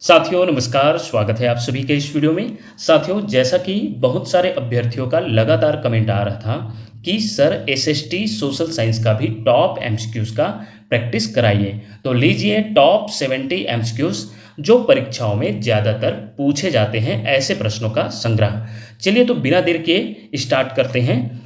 साथियों नमस्कार, स्वागत है आप सभी के इस वीडियो में। साथियों, जैसा कि बहुत सारे अभ्यर्थियों का लगातार कमेंट आ रहा था कि सर एसएसटी सोशल साइंस का भी टॉप एमसीक्यूज का प्रैक्टिस कराइए, तो लीजिए टॉप 70 एमसीक्यूज जो परीक्षाओं में ज़्यादातर पूछे जाते हैं ऐसे प्रश्नों का संग्रह। चलिए तो बिना देर के स्टार्ट करते हैं।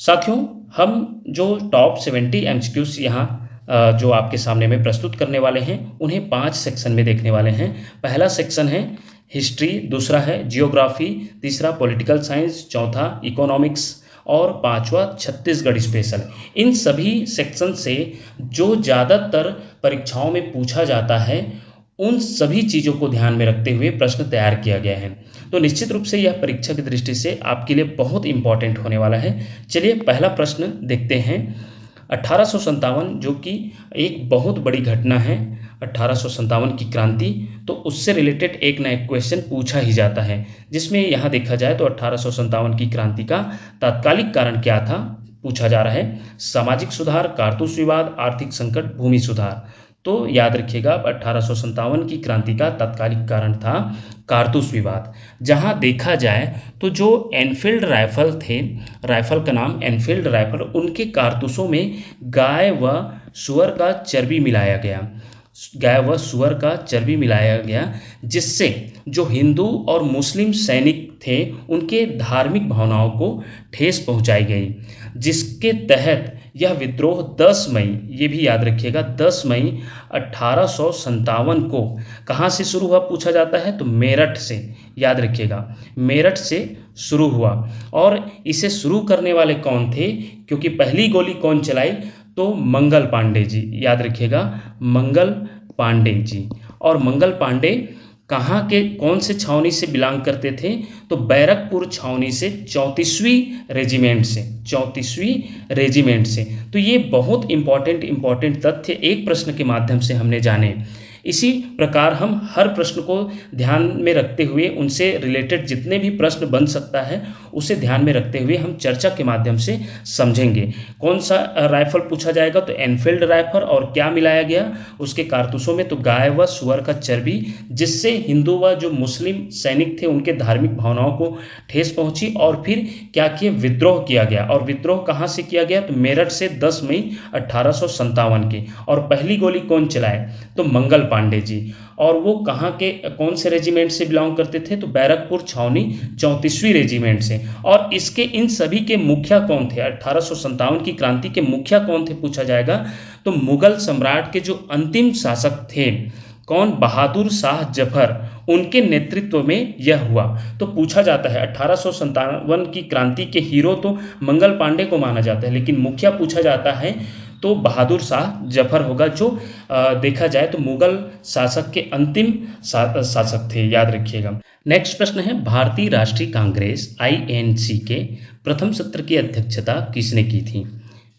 साथियों, हम जो टॉप 70 एमसीक्यूज यहाँ जो आपके सामने में प्रस्तुत करने वाले हैं उन्हें 5 सेक्शन में देखने वाले हैं। पहला सेक्शन है हिस्ट्री, दूसरा है जियोग्राफी, तीसरा पॉलिटिकल साइंस, चौथा इकोनॉमिक्स और पांचवा छत्तीसगढ़ स्पेशल। इन सभी सेक्शन से जो ज़्यादातर परीक्षाओं में पूछा जाता है उन सभी चीज़ों को ध्यान में रखते हुए प्रश्न तैयार किया गया है। तो निश्चित रूप से यह परीक्षा की दृष्टि से आपके लिए बहुत इंपॉर्टेंट होने वाला है। चलिए पहला प्रश्न देखते हैं। 1857 जो कि एक बहुत बड़ी घटना है, 1857 की क्रांति, तो उससे रिलेटेड एक ना एक क्वेश्चन पूछा ही जाता है, जिसमें यहाँ देखा जाए तो 1857 की क्रांति का तात्कालिक कारण क्या था पूछा जा रहा है। सामाजिक सुधार, कारतूस विवाद, आर्थिक संकट, भूमि सुधार। तो याद रखिएगा 1857 की क्रांति का तात्कालिक कारण था कारतूस विवाद। जहां देखा जाए तो जो एनफील्ड राइफल थे, राइफल का नाम एनफील्ड राइफल, उनके कारतूसों में गाय व सुअर का चर्बी मिलाया गया, गाय व सुअर का चर्बी मिलाया गया, जिससे जो हिंदू और मुस्लिम सैनिक थे उनके धार्मिक भावनाओं को ठेस पहुंचाई गई, जिसके तहत यह विद्रोह 10 मई, ये भी याद रखिएगा 10 मई 1857 को कहाँ से शुरू हुआ पूछा जाता है तो मेरठ से। याद रखिएगा मेरठ से शुरू हुआ। और इसे शुरू करने वाले कौन थे, क्योंकि पहली गोली कौन चलाई तो मंगल पांडे जी। याद रखिएगा मंगल पांडे जी। और मंगल पांडे कहाँ के कौन से छावनी से बिलोंग करते थे तो बैरकपुर छावनी से, 34वीं रेजिमेंट से, 34वीं रेजिमेंट से। तो ये बहुत इंपॉर्टेंट तथ्य एक प्रश्न के माध्यम से हमने जाने। इसी प्रकार हम हर प्रश्न को ध्यान में रखते हुए उनसे रिलेटेड जितने भी प्रश्न बन सकता है उसे ध्यान में रखते हुए हम चर्चा के माध्यम से समझेंगे। कौन सा राइफल पूछा जाएगा तो एनफील्ड राइफल, और क्या मिलाया गया उसके कारतूसों में तो गाय व सुअर का चर्बी, जिससे हिंदू व जो मुस्लिम सैनिक थे उनके धार्मिक भावनाओं को ठेस पहुंची। और फिर क्या किया, विद्रोह किया गया। और विद्रोह कहाँ से किया गया तो मेरठ से 10 मई 1857 के। और पहली गोली कौन चलाए तो मंगल पांडे जी। और वो कहाँ के कौन से रेजिमेंट से बिलोंग करते थे तो बैरकपुर छावनी 34वीं रेजिमेंट से। और इसके इन सभी के मुखिया कौन थे, 1857 की क्रांति के मुखिया कौन थे पूछा जाएगा तो मुगल सम्राट के जो अंतिम शासक थे कौन, बहादुर शाह जफर, उनके नेतृत्व में यह हुआ। तो पूछा जाता है 1857 की क्रांति के हीरो तो मंगल पांडे को माना जाता है, लेकिन मुखिया पूछा जाता है तो बहादुर शाह जफर होगा, जो देखा जाए तो मुगल शासक के अंतिम शासक थे। याद रखिएगा। नेक्स्ट प्रश्न है भारतीय राष्ट्रीय कांग्रेस आईएनसी के प्रथम सत्र की अध्यक्षता किसने की थी।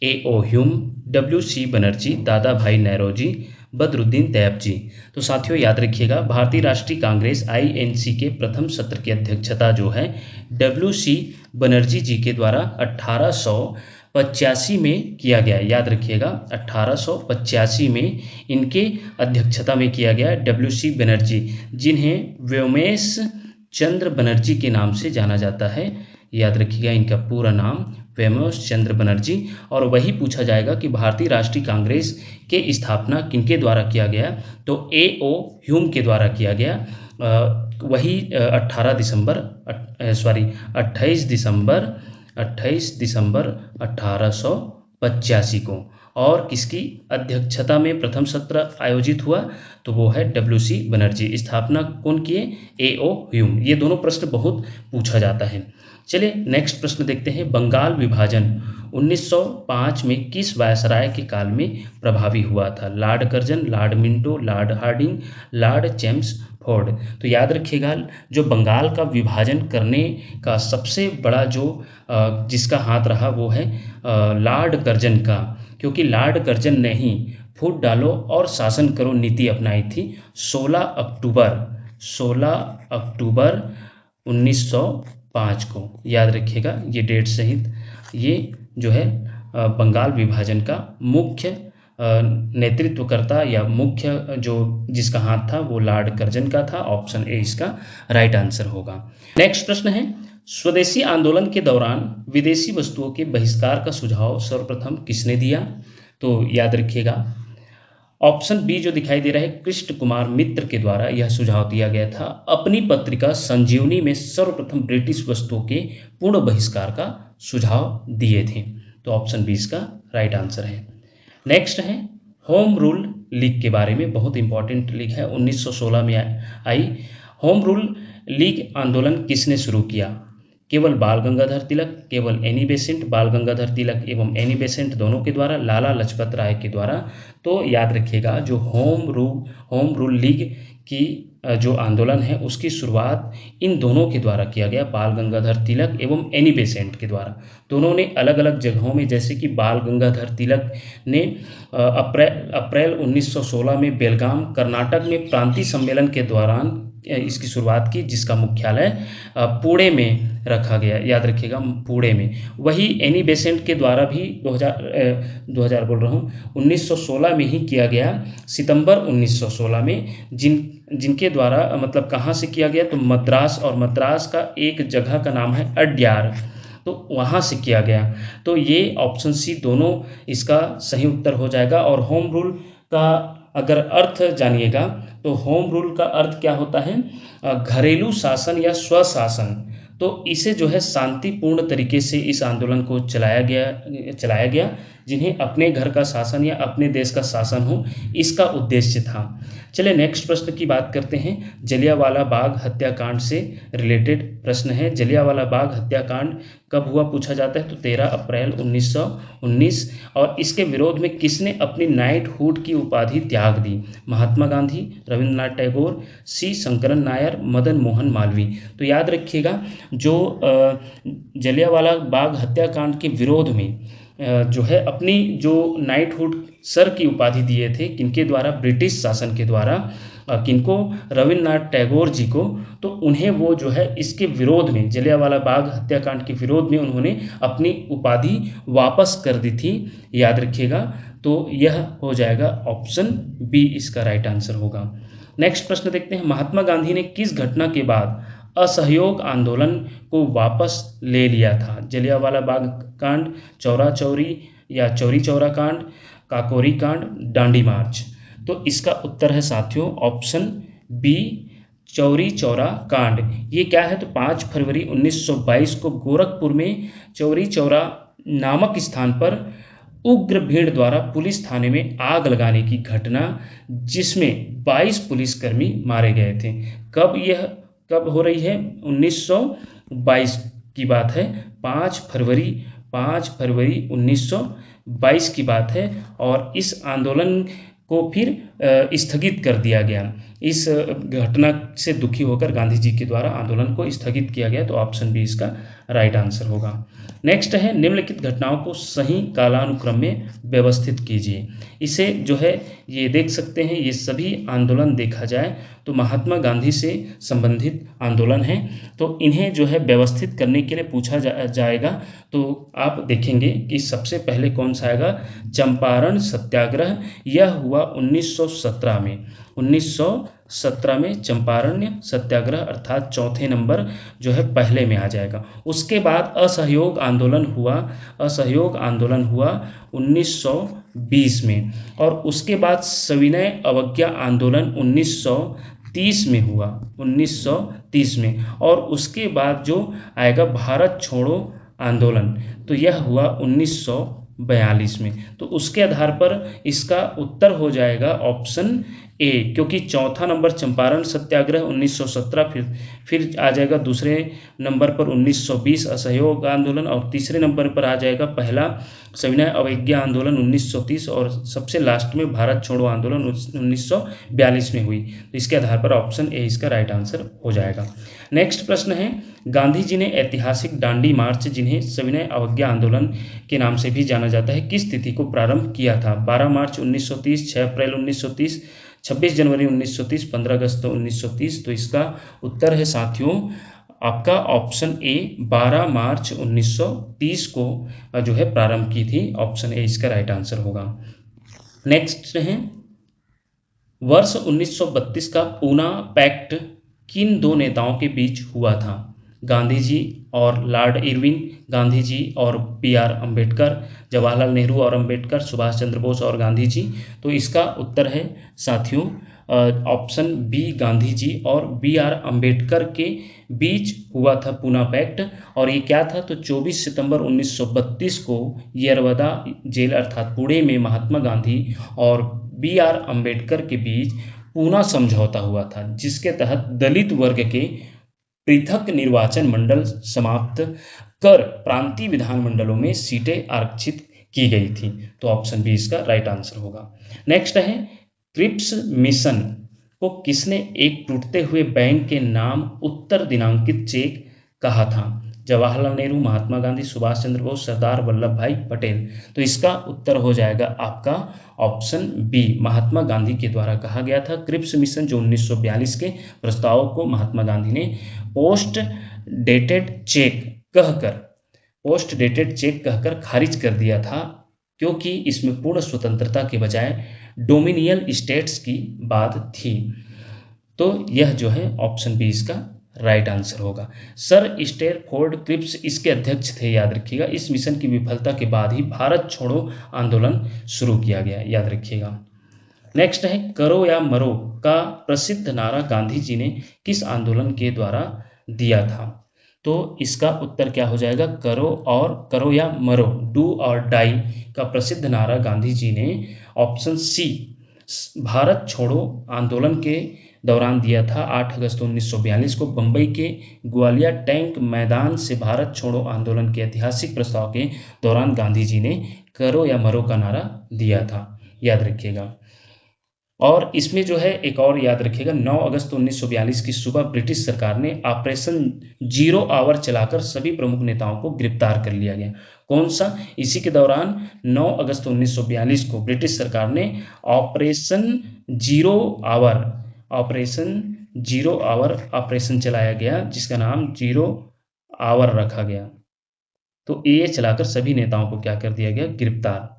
A O Hume, W C Banerjee, Dadabhai Naoroji, Badruddin Tayyab जी। तो साथियों याद रखिएगा भारतीय राष्ट्रीय कांग्रेस आईएनसी के प्रथम सत्र की अध्यक्षता जो है डब्ल्यू सी बनर्जी जी के द्वारा 1885 में किया गया। याद रखिएगा 1885 में इनके अध्यक्षता में किया गया डब्ल्यू सी बनर्जी, जिन्हें व्योमेश चंद्र बनर्जी के नाम से जाना जाता है। याद रखिएगा इनका पूरा नाम व्योमेश चंद्र बनर्जी। और वही पूछा जाएगा कि भारतीय राष्ट्रीय कांग्रेस के स्थापना किनके द्वारा किया गया तो ए ओ ह्यूम के द्वारा किया गया। वही 28 दिसंबर 1885 को। और किसकी अध्यक्षता में प्रथम सत्र आयोजित हुआ तो वो है डब्ल्यू सी बनर्जी। स्थापना कौन किए, ए ओ ह्यूम। ये दोनों प्रश्न बहुत पूछा जाता है। चलिए नेक्स्ट प्रश्न देखते हैं। बंगाल विभाजन 1905 में किस वायसराय के काल में प्रभावी हुआ था। Lord Curzon, Lord Minto, Lord Hardinge, Lord Chelmsford. तो याद रखिएगा जो बंगाल का विभाजन करने का सबसे बड़ा जो जिसका हाथ रहा वो है लॉर्ड कर्जन का, क्योंकि लॉर्ड कर्जन ने ही फूट डालो और शासन करो नीति अपनाई थी 16 अक्टूबर 1905 को। याद रखिएगा ये डेट सहित। ये जो है बंगाल विभाजन का मुख्य नेतृत्वकर्ता या मुख्य जो जिसका हाथ था वो लॉर्ड कर्जन का था। ऑप्शन ए इसका राइट आंसर होगा। नेक्स्ट प्रश्न है, स्वदेशी आंदोलन के दौरान विदेशी वस्तुओं के बहिष्कार का सुझाव सर्वप्रथम किसने दिया? तो याद रखिएगा, ऑप्शन बी जो दिखाई दे रहा है, कृष्ण कुमार मित्र के द्वारा यह सुझाव दिया गया था। अपनी पत्रिका संजीवनी में सर्वप्रथम ब्रिटिश वस्तुओं के पूर्ण बहिष्कार का सुझाव दिए थे। तो ऑप्शन बी इसका राइट आंसर है। नेक्स्ट है, होम रूल लीग के बारे में, बहुत इंपॉर्टेंट लीग है, 1916 में आई। होम रूल लीग आंदोलन किसने शुरू किया? केवल बाल गंगाधर तिलक, केवल एनी बेसेंट, बाल गंगाधर तिलक एवं एनी बेसेंट दोनों के द्वारा, लाला लाजपत राय के द्वारा? तो याद रखिएगा, जो होम रूल लीग की जो आंदोलन है उसकी शुरुआत इन दोनों के द्वारा किया गया, बाल गंगाधर तिलक एवं एनी बेसेंट के द्वारा। दोनों ने अलग अलग जगहों में, जैसे कि बाल गंगाधर तिलक ने अप्रैल 1916 में बेलगाम कर्नाटक में प्रांतीय सम्मेलन के दौरान इसकी शुरुआत की, जिसका मुख्यालय पुणे में रखा गया, याद रखिएगा पुणे में। वही एनी बेसेंट के द्वारा भी 2000 बोल रहा हूँ 1916 में ही किया गया, सितंबर 1916 में, जिनके द्वारा मतलब कहाँ से किया गया, तो मद्रास, और मद्रास का एक जगह का नाम है अड्यार, तो वहाँ से किया गया। तो ये ऑप्शन सी दोनों इसका सही उत्तर हो जाएगा। और होम रूल का अगर अर्थ जानिएगा तो होम रूल का अर्थ क्या होता है? घरेलू शासन या स्वशासन। तो इसे जो है शांतिपूर्ण तरीके से इस आंदोलन को चलाया गया, जिन्हें अपने घर का शासन या अपने देश का शासन हो, इसका उद्देश्य था। चलिए नेक्स्ट प्रश्न की बात करते हैं। जलियांवाला बाग हत्याकांड से रिलेटेड प्रश्न है। जलियांवाला बाग हत्याकांड कब हुआ पूछा जाता है, तो 13 अप्रैल 1919। और इसके विरोध में किसने अपनी नाइटहुड की उपाधि त्याग दी? महात्मा गांधी, रविंद्रनाथ टैगोर, सी शंकरन नायर, मदन मोहन मालवीय। तो याद रखिएगा, जो जलियांवाला बाग हत्याकांड के विरोध में जो है अपनी जो नाइटहुड सर की उपाधि दिए थे, किनके द्वारा? ब्रिटिश शासन के द्वारा। किनको? रविंद्रनाथ टैगोर जी को। तो उन्हें वो जो है इसके विरोध में, जलियांवाला बाग हत्याकांड के विरोध में उन्होंने अपनी उपाधि वापस कर दी थी, याद रखिएगा। तो यह हो जाएगा ऑप्शन बी इसका राइट आंसर होगा। नेक्स्ट प्रश्न देखते हैं। महात्मा गांधी ने किस घटना के बाद असहयोग आंदोलन को वापस ले लिया था? जलियांवाला बाग कांड, चौरा चौरी या चौरी चौरा कांड, काकोरी कांड, डांडी मार्च। तो इसका उत्तर है साथियों ऑप्शन बी, चौरी चौरा कांड। ये क्या है, तो 5 फरवरी 1922 को गोरखपुर में चौरी चौरा नामक स्थान पर उग्र भीड़ द्वारा पुलिस थाने में आग लगाने की घटना, जिसमें 22 पुलिसकर्मी मारे गए थे। कब हो रही है? 1922 की बात है, 5 फरवरी 1922 की बात है। और इस आंदोलन को फिर स्थगित कर दिया गया। इस घटना से दुखी होकर गांधी जी के द्वारा आंदोलन को स्थगित किया गया। तो ऑप्शन बी इसका राइट आंसर होगा। नेक्स्ट है, निम्नलिखित घटनाओं को सही कालानुक्रम में व्यवस्थित कीजिए। इसे जो है ये देख सकते हैं, ये सभी आंदोलन देखा जाए तो महात्मा गांधी से संबंधित आंदोलन है। तो इन्हें जो है व्यवस्थित करने के लिए पूछा जाएगा। तो आप देखेंगे कि सबसे पहले कौन सा आएगा? चंपारण सत्याग्रह। यह हुआ 1917 में। 1917 में चंपारण सत्याग्रह, अर्थात चौथे नंबर जो है पहले में आ जाएगा। उसके बाद असहयोग आंदोलन हुआ 1920 में। और उसके बाद सविनय अवज्ञा आंदोलन 1930 में हुआ, 1930 में। और उसके बाद जो आएगा भारत छोड़ो आंदोलन, तो यह हुआ 1942 में। तो उसके आधार पर इसका उत्तर हो जाएगा ऑप्शन ए, क्योंकि चौथा नंबर चंपारण सत्याग्रह 1917, फिर आ जाएगा दूसरे नंबर पर 1920 असहयोग आंदोलन, और तीसरे नंबर पर आ जाएगा पहला सविनय अवज्ञा आंदोलन 1930, और सबसे लास्ट में भारत छोड़ो आंदोलन 1942 में हुई। तो इसके आधार पर ऑप्शन ए इसका राइट आंसर हो जाएगा। नेक्स्ट प्रश्न है, गांधी जी ने ऐतिहासिक दांडी मार्च, जिन्हें सविनय अवज्ञा आंदोलन के नाम से भी जाना जाता है, किस तिथि को प्रारंभ किया था? 12 मार्च 1930, 6 अप्रैल 1930, 26 जनवरी 1930, 15 अगस्त 1930। तो इसका उत्तर है साथियों आपका ऑप्शन ए, 12 मार्च 1930 को जो है प्रारंभ की थी। ऑप्शन ए इसका राइट आंसर होगा। नेक्स्ट है वर्ष 1932 का पूना पैक्ट किन दो नेताओं के बीच हुआ था? गांधी जी और लॉर्ड इरविन, गांधी जी और बी.आर. अंबेडकर, जवाहरलाल नेहरू और अंबेडकर, सुभाष चंद्र बोस और गांधी जी। तो इसका उत्तर है साथियों ऑप्शन बी, गांधी जी और बी.आर. अंबेडकर के बीच हुआ था पूना पैक्ट। और ये क्या था? तो 24 सितंबर 1932 को यरवदा जेल अर्थात पुणे में महात्मा गांधी और बी.आर. अंबेडकर के बीच पूना समझौता हुआ था, जिसके तहत दलित वर्ग के पृथक निर्वाचन मंडल समाप्त कर प्रांतीय विधानमंडलों में सीटें आरक्षित की गई थी। तो ऑप्शन बी इसका राइट आंसर होगा। नेक्स्ट है क्रिप्स मिशन को किसने एक टूटते हुए बैंक के नाम उत्तर दिनांकित चेक कहा था? जवाहरलाल नेहरू, महात्मा गांधी, सुभाष चंद्र बोस, सरदार वल्लभ भाई पटेल। तो इसका उत्तर हो जाएगा आपका ऑप्शन बी, महात्मा गांधी के द्वारा कहा गया था। क्रिप्स मिशन जो 1942 के प्रस्ताव को महात्मा गांधी ने पोस्ट डेटेड चेक कहकर खारिज कर दिया था, क्योंकि इसमें पूर्ण स्वतंत्रता के बजाय डोमिनियल स्टेट्स की बात थी। तो यह जो है ऑप्शन बी इसका राइट आंसर होगा। सर स्टैनफोर्ड क्रिप्स इसके अध्यक्ष थे, याद रखिएगा। इस मिशन की विफलता के बाद ही भारत छोड़ो आंदोलन शुरू किया गया, याद रखिएगा। नेक्स्ट है करो या मरो का प्रसिद्ध नारा गांधी जी ने किस आंदोलन के द्वारा दिया था? तो इसका उत्तर क्या हो जाएगा? करो या मरो, डू और डाई का प्रसिद्ध नारा गांधी जी ने ऑप्शन सी भारत छोड़ो आंदोलन के दौरान दिया था। 8 अगस्त 1942 को बंबई के ग्वालियर टैंक मैदान से भारत छोड़ो आंदोलन के ऐतिहासिक प्रस्ताव के दौरान गांधी जी ने करो या मरो का नारा दिया था, याद रखिएगा। और इसमें जो है एक और याद रखिएगा, 9 अगस्त 1942 की सुबह ब्रिटिश सरकार ने ऑपरेशन जीरो आवर चलाकर सभी प्रमुख नेताओं को गिरफ्तार कर लिया गया। कौन सा? इसी के दौरान 9 अगस्त 1942 को ब्रिटिश सरकार ने ऑपरेशन जीरो आवर ऑपरेशन चलाया गया, जिसका नाम जीरो आवर रखा गया। तो ये चलाकर सभी नेताओं को क्या कर दिया गया? गिरफ्तार।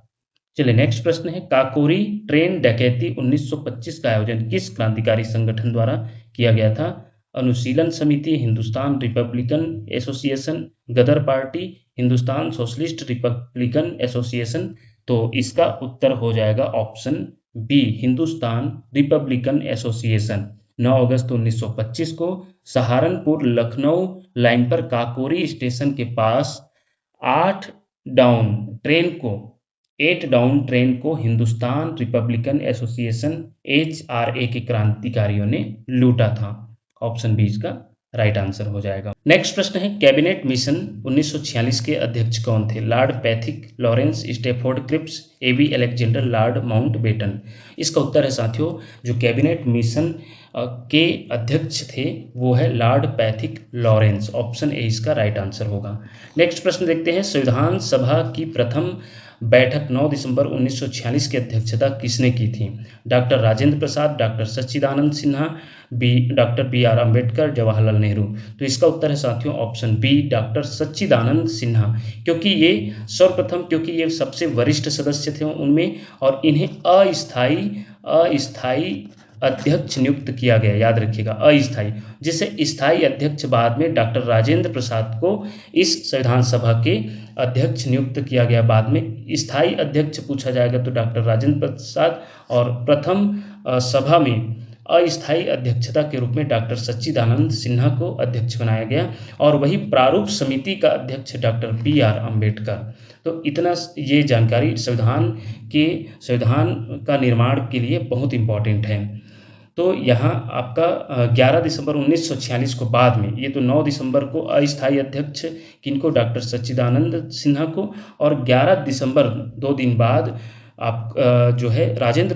चलिए नेक्स्ट प्रश्न है काकोरी ट्रेन डकैती 1925 का आयोजन किस क्रांतिकारी संगठन द्वारा किया गया था? Anushilan Samiti, Hindustan Republican Association, Ghadar Party, Hindustan Socialist Republican Association. तो इसका उत्तर हो जाएगा option B, Hindustan Republican Association. 9 अगस्त 1925 को सहारनपुर लखनऊ लाइन पर काकोरी स्टेशन के पास 8 डाउन ट्रेन को हिंदुस्तान रिपब्लिकन एसोसिएशन HRA के क्रांतिकारियों ने लूटा था। ऑप्शन बी इसका राइट आंसर हो जाएगा। नेक्स्ट प्रश्न है कैबिनेट मिशन 1946 के अध्यक्ष कौन थे? Lord Pethick, Lawrence Stafford Cripps, AB Alexander, Lord Mountbatten. इसका उत्तर है साथियों जो कैबिनेट मिशन के अध्यक्ष थे वो है Lord Pethick Lawrence. Option A इसका राइट आंसर होगा। नेक्स्ट प्रश्न देखते हैं संविधान सभा की प्रथम बैठक 9 दिसंबर 1946 की अध्यक्षता किसने की थी? डॉक्टर राजेंद्र प्रसाद, डॉक्टर सच्चिदानंद सिन्हा, डॉक्टर बी.आर. अंबेडकर, जवाहरलाल नेहरू। तो इसका उत्तर है साथियों ऑप्शन बी, डॉक्टर सच्चिदानंद सिन्हा, क्योंकि ये सबसे वरिष्ठ सदस्य थे उनमें, और इन्हें अस्थाई अध्यक्ष नियुक्त किया गया, याद रखिएगा अस्थाई। जिसे स्थायी अध्यक्ष बाद में डॉक्टर राजेंद्र प्रसाद को इस संविधान सभा के अध्यक्ष नियुक्त किया गया। बाद में स्थायी अध्यक्ष पूछा जाएगा तो डॉक्टर राजेंद्र प्रसाद, और प्रथम सभा में अस्थायी अध्यक्षता के रूप में डॉक्टर सच्चिदानंद सिन्हा को अध्यक्ष बनाया गया, और वही प्रारूप समिति का अध्यक्ष डॉक्टर बी.आर. अंबेडकर। तो इतना ये जानकारी संविधान का निर्माण के लिए बहुत इंपॉर्टेंट है। तो यहाँ आपका 11 दिसंबर 1946 को बाद में, ये तो 9 दिसंबर को अस्थायी अध्यक्ष किनको? डॉक्टर सच्चिदानंद सिन्हा को, और 11 दिसंबर 2 दिन बाद आप जो है डॉक्टर राजेंद्र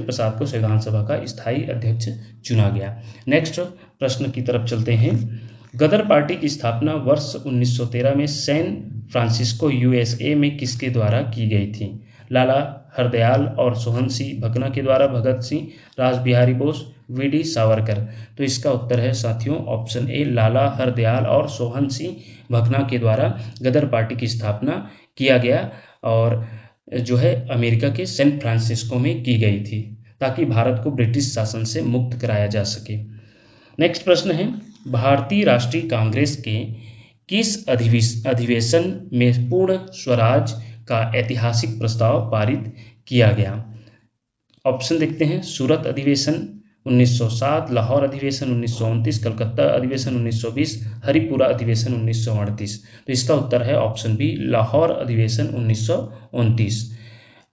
प्रसाद को संविधान सभा का स्थायी अध्यक्ष चुना गया। नेक्स्ट प्रश्न की तरफ चलते हैं। गदर पार्टी की स्थापना वर्ष 1913 में सैन फ्रांसिस्को USA में किसके द्वारा की गई थी? लाला हरदयाल और सोहन सिंह भकना के द्वारा, भगत सिंह, रासबिहारी बोस, VD सावरकर। तो इसका उत्तर है साथियों ऑप्शन ए, लाला हरदयाल और सोहन सिंह भकना के द्वारा गदर पार्टी की स्थापना किया गया। और जो है अमेरिका के सैन फ्रांसिस्को में की गई थी, ताकि भारत को ब्रिटिश शासन से मुक्त कराया जा सके। नेक्स्ट प्रश्न है, भारतीय राष्ट्रीय कांग्रेस के किस अधिवेशन में पूर्ण स्वराज का ऐतिहासिक प्रस्ताव पारित किया गया? ऑप्शन देखते हैं, सूरत अधिवेशन 1907, लाहौर अधिवेशन 1929, कलकत्ता अधिवेशन 1920, हरिपुरा अधिवेशन 1938। तो इसका उत्तर है ऑप्शन बी, लाहौर अधिवेशन 1929।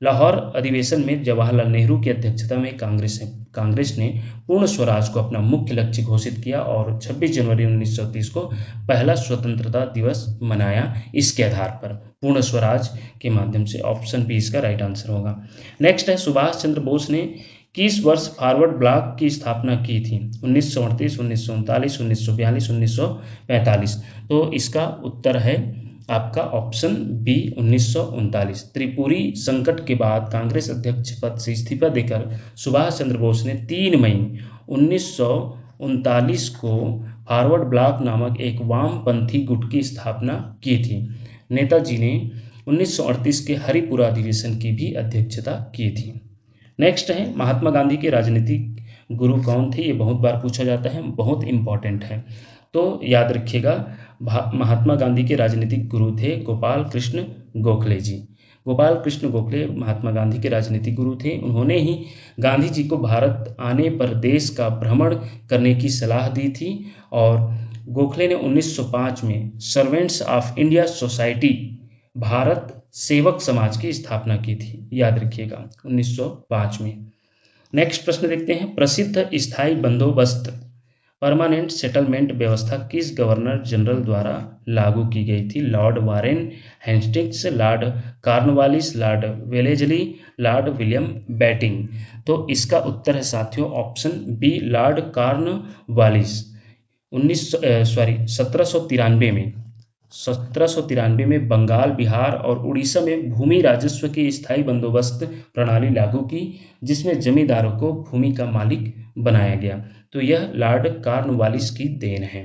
लाहौर अधिवेशन में जवाहरलाल नेहरू की अध्यक्षता में कांग्रेस ने पूर्ण स्वराज को अपना मुख्य लक्ष्य घोषित किया और 26 जनवरी 1930 को पहला स्वतंत्रता दिवस मनाया। इसके आधार पर पूर्ण स्वराज के माध्यम से ऑप्शन बी इसका राइट आंसर होगा। नेक्स्ट है, सुभाष चंद्र बोस ने किस वर्ष फॉरवर्ड ब्लॉक की स्थापना की थी? 1938, 1939, 1942, 1945। तो इसका उत्तर है आपका ऑप्शन बी 1939। त्रिपुरी संकट के बाद कांग्रेस अध्यक्ष पद से इस्तीफा देकर सुभाष चंद्र बोस ने 3 मई 1939 को फॉरवर्ड ब्लॉक नामक एक वामपंथी गुट की स्थापना की थी। नेताजी ने 1938 के हरिपुरा अधिवेशन की भी अध्यक्षता की थी। नेक्स्ट है, महात्मा गांधी के राजनीतिक गुरु कौन थे? ये बहुत बार पूछा जाता है, बहुत इंपॉर्टेंट है, तो याद रखिएगा। महात्मा गांधी के राजनीतिक गुरु थे गोपाल कृष्ण गोखले जी। गोपाल कृष्ण गोखले महात्मा गांधी के राजनीतिक गुरु थे। उन्होंने ही गांधी जी को भारत आने पर देश का भ्रमण करने की सलाह दी थी और गोखले ने 1905 में servants of India society Bharat सेवक समाज की स्थापना की थी, याद रखिएगा 1905 में। नेक्स्ट प्रश्न देखते हैं, प्रसिद्ध स्थायी बंदोबस्त परमानेंट सेटलमेंट व्यवस्था किस गवर्नर जनरल द्वारा लागू की गई थी? Lord Warren Hastings, Lord Cornwallis, Lord Wellesley, Lord William Bentinck. तो इसका उत्तर है साथियों ऑप्शन बी, लॉर्ड कॉर्नवालिस। 1793 में बंगाल, बिहार और उड़ीसा में भूमि राजस्व की स्थायी बंदोबस्त प्रणाली लागू की, जिसमें जमींदारों को भूमि का मालिक बनाया गया। तो यह लॉर्ड कॉर्नवालिस की देन है।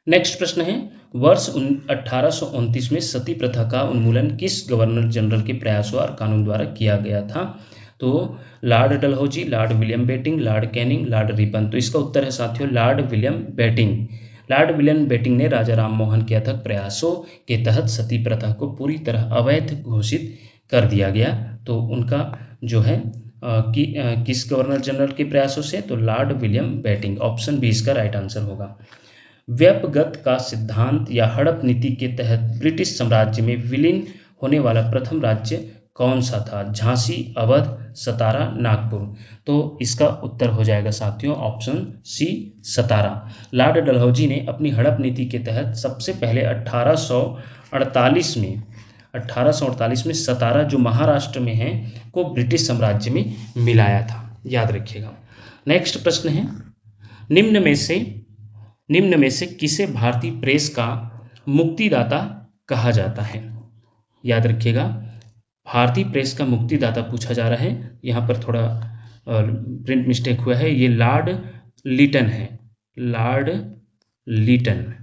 नेक्स्ट प्रश्न है, वर्ष 1829 में सती प्रथा का उन्मूलन किस गवर्नर जनरल के प्रयासों और कानून द्वारा किया गया था? तो Lord Dalhousie, Lord William Bentinck, Lord Canning, Lord Ripon. तो इसका उत्तर है साथियों Lord William Bentinck. Lord William Bentinck ने राजा राम मोहन के अथक प्रयासों के तहत सती प्रथा को पूरी तरह अवैध घोषित कर दिया गया। तो उनका जो है किस गवर्नर जनरल के प्रयासों से? तो Lord William Bentinck. Option B इसका राइट आंसर होगा। व्यपगत का सिद्धांत या हड़प नीति के तहत ब्रिटिश साम्राज्य में विलीन होने वाला प्रथम राज्य कौन सा था? झांसी, अवध, सतारा, नागपुर। तो इसका उत्तर हो जाएगा साथियों ऑप्शन सी, सतारा। लॉर्ड डलहौजी ने अपनी हड़प नीति के तहत सबसे पहले 1848 में सतारा, जो महाराष्ट्र में है, को ब्रिटिश साम्राज्य में मिलाया था, याद रखिएगा। नेक्स्ट प्रश्न है, निम्न में से किसे भारतीय प्रेस का मुक्तिदाता कहा जाता है? याद रखिएगा, भारतीय प्रेस का मुक्तिदाता पूछा जा रहा है। यहाँ पर थोड़ा प्रिंट मिस्टेक हुआ है, ये लॉर्ड लीटन है, लॉर्ड लीटन।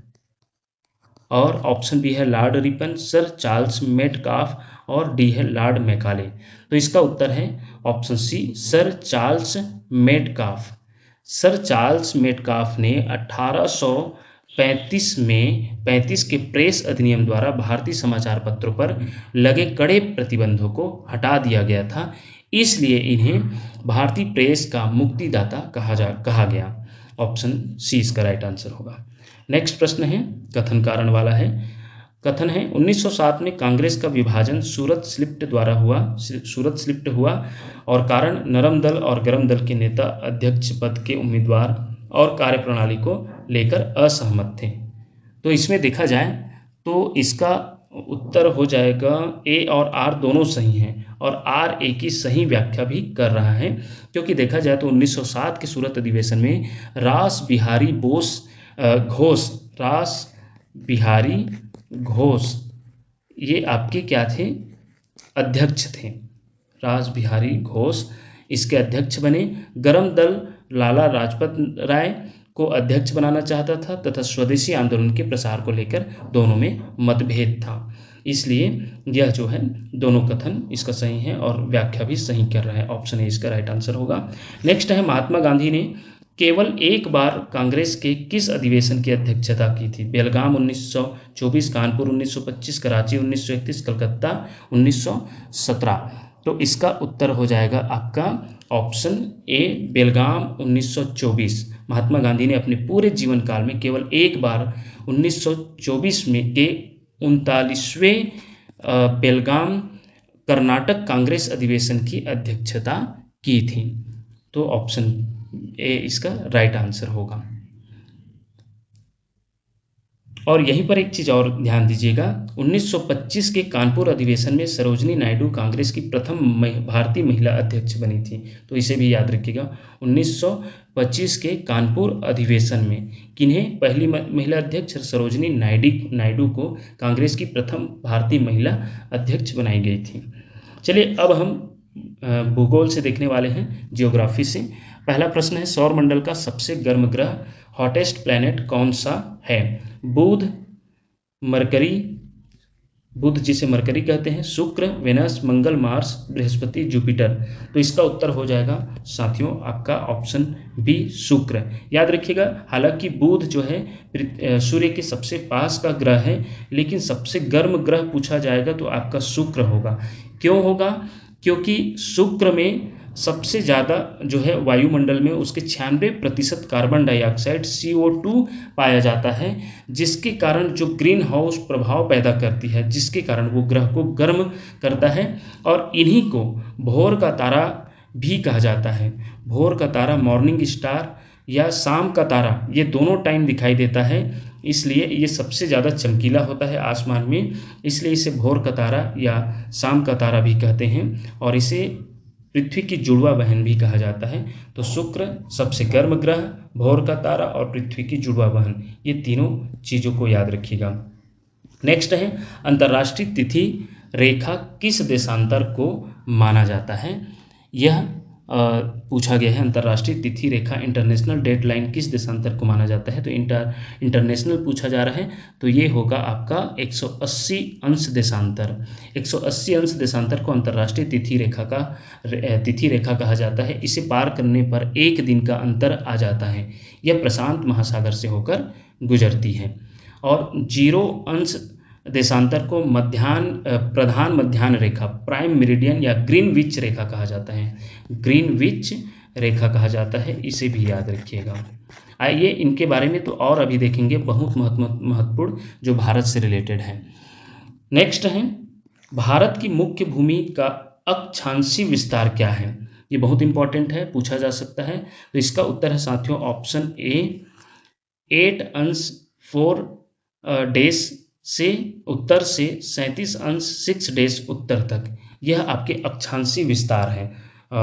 और ऑप्शन बी है Lord Ripon, Sir Charles Metcalfe और डी है लॉर्ड मैकाले। तो इसका उत्तर है option C, Sir Charles Metcalfe. Sir Charles Metcalfe ने 1835 में 35 के प्रेस अधिनियम द्वारा भारतीय समाचार पत्रों पर लगे कड़े प्रतिबंधों को हटा दिया गया था, इसलिए इन्हें भारतीय प्रेस का मुक्तिदाता कहा गया। ऑप्शन सी इसका राइट आंसर होगा। नेक्स्ट प्रश्न है, कथन कारण वाला है। कथन है, 1907 में कांग्रेस का विभाजन सूरत स्प्लिट हुआ और कारण नरम दल और गरम दल के नेता अध्यक्ष पद के उम्मीदवार और कार्यप्रणाली को लेकर असहमत थे। तो इसमें देखा जाए तो इसका उत्तर हो जाएगा ए और आर दोनों सही हैं, और आर ए की सही व्याख्या भी कर रहा है, क्योंकि देखा जाए तो 1907 के सूरत अधिवेशन में रास बिहारी घोष ये आपके क्या थे? अध्यक्ष थे। रास बिहारी घोष इसके अध्यक्ष बने। गरम दल लाला लाजपत राय को अध्यक्ष बनाना चाहता था तथा स्वदेशी आंदोलन के प्रसार को लेकर दोनों में मतभेद था। इसलिए यह जो है दोनों कथन इसका सही है और व्याख्या भी सही कर रहा है। ऑप्शन ए इसका राइट आंसर होगा। नेक्स्ट है, महात्मा गांधी ने केवल एक बार कांग्रेस के किस अधिवेशन की अध्यक्षता की थी? बेलगाम 1924, कानपुर 1925, कराची 1931, कलकत्ता 1917। तो इसका उत्तर हो जाएगा आपका ऑप्शन ए, बेलगाम 1924। महात्मा गांधी ने अपने पूरे जीवन काल में केवल एक बार 1924 में के 39वें बेलगाम कर्नाटक कांग्रेस अधिवेशन की अध्यक्षता की थी। तो ऑप्शन ए इसका राइट आंसर होगा। और यहीं पर एक चीज और ध्यान दीजिएगा, 1925 के कानपुर अधिवेशन में सरोजनी नायडू कांग्रेस की प्रथम भारतीय महिला अध्यक्ष बनी थी। तो इसे भी याद रखिएगा, 1925 के कानपुर अधिवेशन में किन्हें पहली महिला अध्यक्ष? सरोजनी नायडू को कांग्रेस की प्रथम भारतीय महिला अध्यक्ष बनाई गई थी। चलिए अब हम भूगोल से देखने वाले हैं, जियोग्राफी से। पहला प्रश्न है, सौर मंडल का सबसे गर्म ग्रह हॉटेस्ट प्लैनेट कौन सा है? बुध, मरकरी, बुध जिसे मरकरी कहते हैं, शुक्र, वेनस, मंगल, मार्स, बृहस्पति, जुपिटर। तो इसका उत्तर हो जाएगा साथियों आपका ऑप्शन बी, शुक्र। याद रखिएगा, हालांकि बुध जो है सूर्य के सबसे पास का ग्रह है, लेकिन सबसे गर्म ग्रह पूछा जाएगा तो आपका शुक्र होगा। क्यों होगा? क्योंकि शुक्र में सबसे ज़्यादा जो है वायुमंडल में उसके 96% कार्बन डाइऑक्साइड CO2 पाया जाता है, जिसके कारण जो ग्रीन हाउस प्रभाव पैदा करती है, जिसके कारण वो ग्रह को गर्म करता है। और इन्हीं को भोर का तारा भी कहा जाता है। भोर का तारा, मॉर्निंग स्टार या शाम का तारा, ये दोनों टाइम दिखाई देता है, इसलिए ये सबसे ज़्यादा चमकीला होता है आसमान में, इसलिए इसे भोर का तारा या शाम का तारा भी कहते हैं, और इसे पृथ्वी की जुड़वा बहन भी कहा जाता है। तो शुक्र सबसे गर्म ग्रह, भोर का तारा और पृथ्वी की जुड़वा बहन, ये तीनों चीज़ों को याद रखिएगा। नेक्स्ट है, अंतर्राष्ट्रीय तिथि रेखा किस देशांतर को माना जाता है? यह पूछा गया है, अंतर्राष्ट्रीय तिथि रेखा इंटरनेशनल डेडलाइन किस देशांतर को माना जाता है? तो इंटरनेशनल पूछा जा रहा है, तो ये होगा आपका 180 अंश देशांतर। 180 अंश देशांतर को अंतर्राष्ट्रीय तिथि रेखा कहा जाता है। इसे पार करने पर एक दिन का अंतर आ जाता है। यह प्रशांत महासागर से होकर गुजरती है। और 0 अंश देशांतर को प्रधान मध्याह्न रेखा, प्राइम मेरिडियन या ग्रीनविच रेखा कहा जाता है। ग्रीनविच रेखा कहा जाता है, इसे भी याद रखिएगा। आइए इनके बारे में तो और अभी देखेंगे, बहुत महत्वपूर्ण जो भारत से रिलेटेड है। नेक्स्ट है, भारत की मुख्य भूमि का अक्षांशीय विस्तार क्या है? ये बहुत इंपॉर्टेंट है, पूछा जा सकता है। तो इसका उत्तर है साथियों ऑप्शन ए, 8 अंश 4 डेज से उत्तर से 37 अंश 6 डेज उत्तर तक। यह आपके अक्षांशीय विस्तार है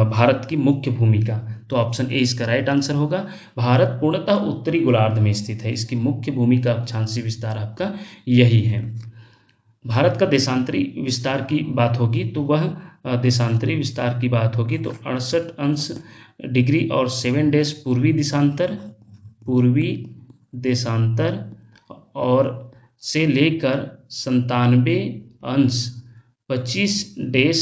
भारत की मुख्य भूमि का। तो ऑप्शन ए इसका राइट आंसर होगा। भारत पूर्णतः उत्तरी गोलार्ध में स्थित है, इसकी मुख्य भूमि का अक्षांशीय विस्तार आपका यही है। भारत का देशांतरी विस्तार की बात होगी तो वह देशांतरी विस्तार की बात होगी तो 68 अंश डिग्री और 7 डेज पूर्वी देशांतर और से लेकर 97 अंश 25 डेज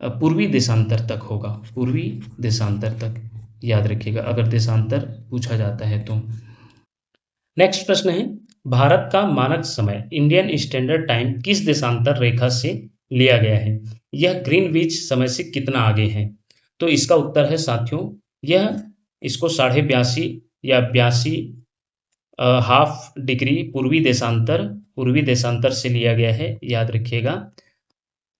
पूर्वी देशांतर तक होगा। पूर्वी देशांतर तक याद रखिएगा अगर देशांतर पूछा जाता है तो। नेक्स्ट प्रश्न है, भारत का मानक समय इंडियन स्टैंडर्ड टाइम किस देशांतर रेखा से लिया गया है? यह ग्रीनविच समय से कितना आगे है? तो इसका उत्तर है साथियों, यह इसको 82.5 या 82 हाफ डिग्री पूर्वी देशांतर से लिया गया है, याद रखिएगा,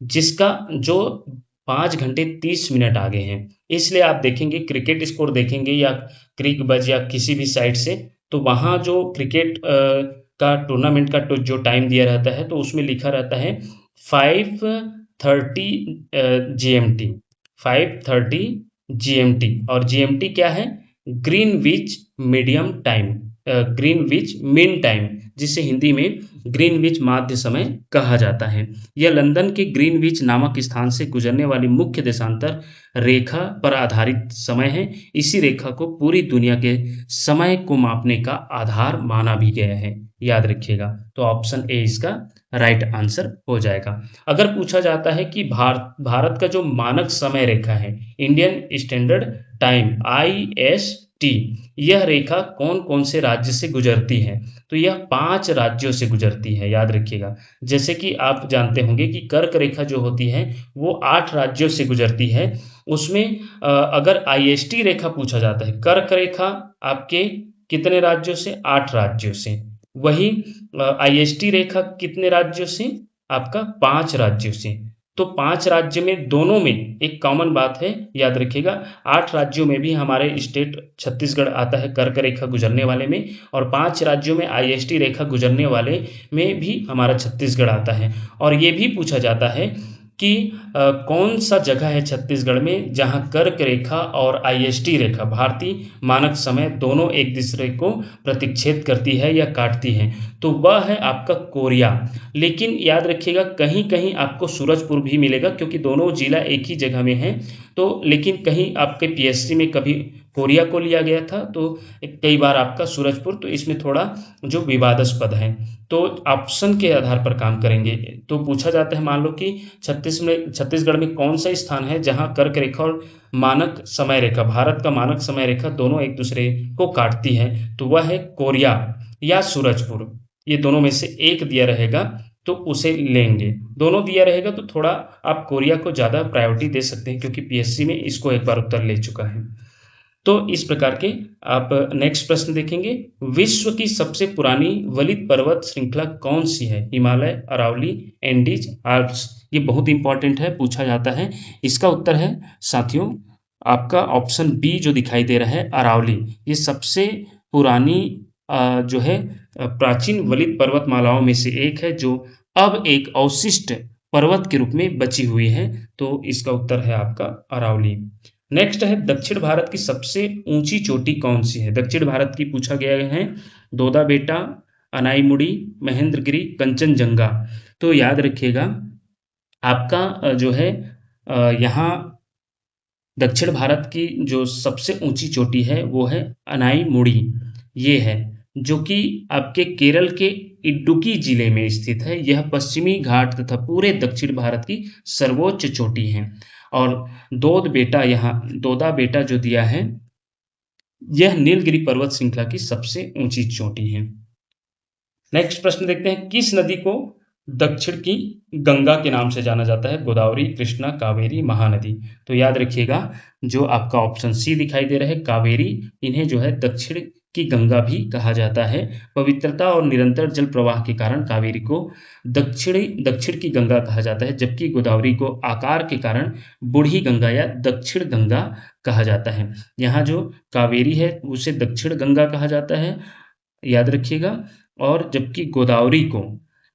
जिसका जो 5 घंटे 30 मिनट आगे हैं। इसलिए आप देखेंगे क्रिकेट स्कोर देखेंगे या क्रिक बज या किसी भी साइट से, तो वहाँ जो क्रिकेट का टूर्नामेंट का जो टाइम दिया रहता है तो उसमें लिखा रहता है 5:30 GMT, 5:30 GMT। और GMT क्या है? Greenwich medium time, Greenwich mean time, जिसे हिंदी में ग्रीनविच माध्य समय कहा जाता है। यह लंदन के ग्रीनविच नामक स्थान से गुजरने वाली मुख्य देशांतर रेखा पर आधारित समय है। इसी रेखा को पूरी दुनिया के समय को मापने का आधार माना भी गया है, याद रखिएगा। तो ऑप्शन ए इसका राइट आंसर हो जाएगा। अगर पूछा जाता है कि भारत का जो मानक समय रेखा है, इंडियन स्टैंडर्ड टाइम IST, यह रेखा कौन कौन से राज्य से गुजरती है, तो यह 5 राज्यों से गुजरती है, याद रखिएगा। जैसे कि आप जानते होंगे कि कर्क रेखा जो होती है वो 8 राज्यों से गुजरती है। उसमें अगर IST रेखा पूछा जाता है, कर्क रेखा आपके कितने राज्यों से, 8 राज्यों से। वही IST रेखा कितने राज्यों से, आपका 5 राज्यों से। तो 5 राज्य में दोनों में एक कॉमन बात है, याद रखिएगा। 8 राज्यों में भी हमारे स्टेट छत्तीसगढ़ आता है कर्क रेखा गुजरने वाले में, और 5 राज्यों में IST रेखा गुजरने वाले में भी हमारा छत्तीसगढ़ आता है। और ये भी पूछा जाता है कि कौन सा जगह है छत्तीसगढ़ में जहां कर्क रेखा और IST रेखा, भारतीय मानक समय, दोनों एक दूसरे को प्रतिच्छेद करती है या काटती है, तो वह है आपका कोरिया। लेकिन याद रखिएगा कहीं कहीं आपको सूरजपुर भी मिलेगा, क्योंकि दोनों जिला एक ही जगह में है। तो लेकिन कहीं आपके PSC में कभी कोरिया को लिया गया था, तो कई बार आपका सूरजपुर, तो इसमें थोड़ा जो विवादास्पद है। तो ऑप्शन के आधार पर काम करेंगे। तो पूछा जाता है, मान लो कि छत्तीसगढ़ में कौन सा स्थान है जहां कर्क रेखा और मानक समय रेखा, भारत का मानक समय रेखा, दोनों एक दूसरे को काटती है, तो वह है कोरिया या सूरजपुर। ये दोनों में से एक दिया रहेगा तो उसे लेंगे। दोनों दिया रहेगा तो थोड़ा आप कोरिया को ज़्यादा प्रायोरिटी दे सकते हैं, क्योंकि PSC में इसको एक बार उत्तर ले चुका है। तो इस प्रकार के आप नेक्स्ट प्रश्न देखेंगे। विश्व की सबसे पुरानी वलित पर्वत श्रृंखला कौन सी है? Himalaya, Aravalli, Andes, Alps. ये बहुत इंपॉर्टेंट है, पूछा जाता है। इसका उत्तर है साथियों आपका ऑप्शन बी जो दिखाई दे रहा है, अरावली। ये सबसे पुरानी जो है प्राचीन वलित पर्वतमालाओं में से एक है, जो अब एक अवशिष्ट पर्वत के रूप में बची हुई है। तो इसका उत्तर है आपका अरावली। नेक्स्ट है, दक्षिण भारत की सबसे ऊंची चोटी कौन सी है? दक्षिण भारत की पूछा गया है। दोदा बेटा, अनाईमुड़ी, महेंद्रगिरी, कंचनजंगा। तो याद रखिएगा आपका जो है यहाँ दक्षिण भारत की जो सबसे ऊंची चोटी है वो है अनाईमुड़ी। ये है जो कि आपके केरल के इडुक्की जिले में स्थित है। यह पश्चिमी घाट तथा पूरे दक्षिण भारत की सर्वोच्च चोटी है। और दोदा बेटा जो दिया है, यह नीलगिरी पर्वत श्रृंखला की सबसे ऊंची चोटी है। नेक्स्ट प्रश्न देखते हैं, किस नदी को दक्षिण की गंगा के नाम से जाना जाता है? गोदावरी, कृष्णा, कावेरी, महानदी। तो याद रखिएगा जो आपका ऑप्शन सी दिखाई दे रहा है, कावेरी, इन्हें जो है दक्षिण की गंगा भी कहा जाता है। पवित्रता और निरंतर जल प्रवाह के कारण कावेरी को दक्षिण की गंगा कहा जाता है, जबकि गोदावरी को आकार के कारण बूढ़ी गंगा या दक्षिण गंगा कहा जाता है। यहाँ जो कावेरी है उसे दक्षिण गंगा कहा जाता है, याद रखिएगा। और जबकि गोदावरी को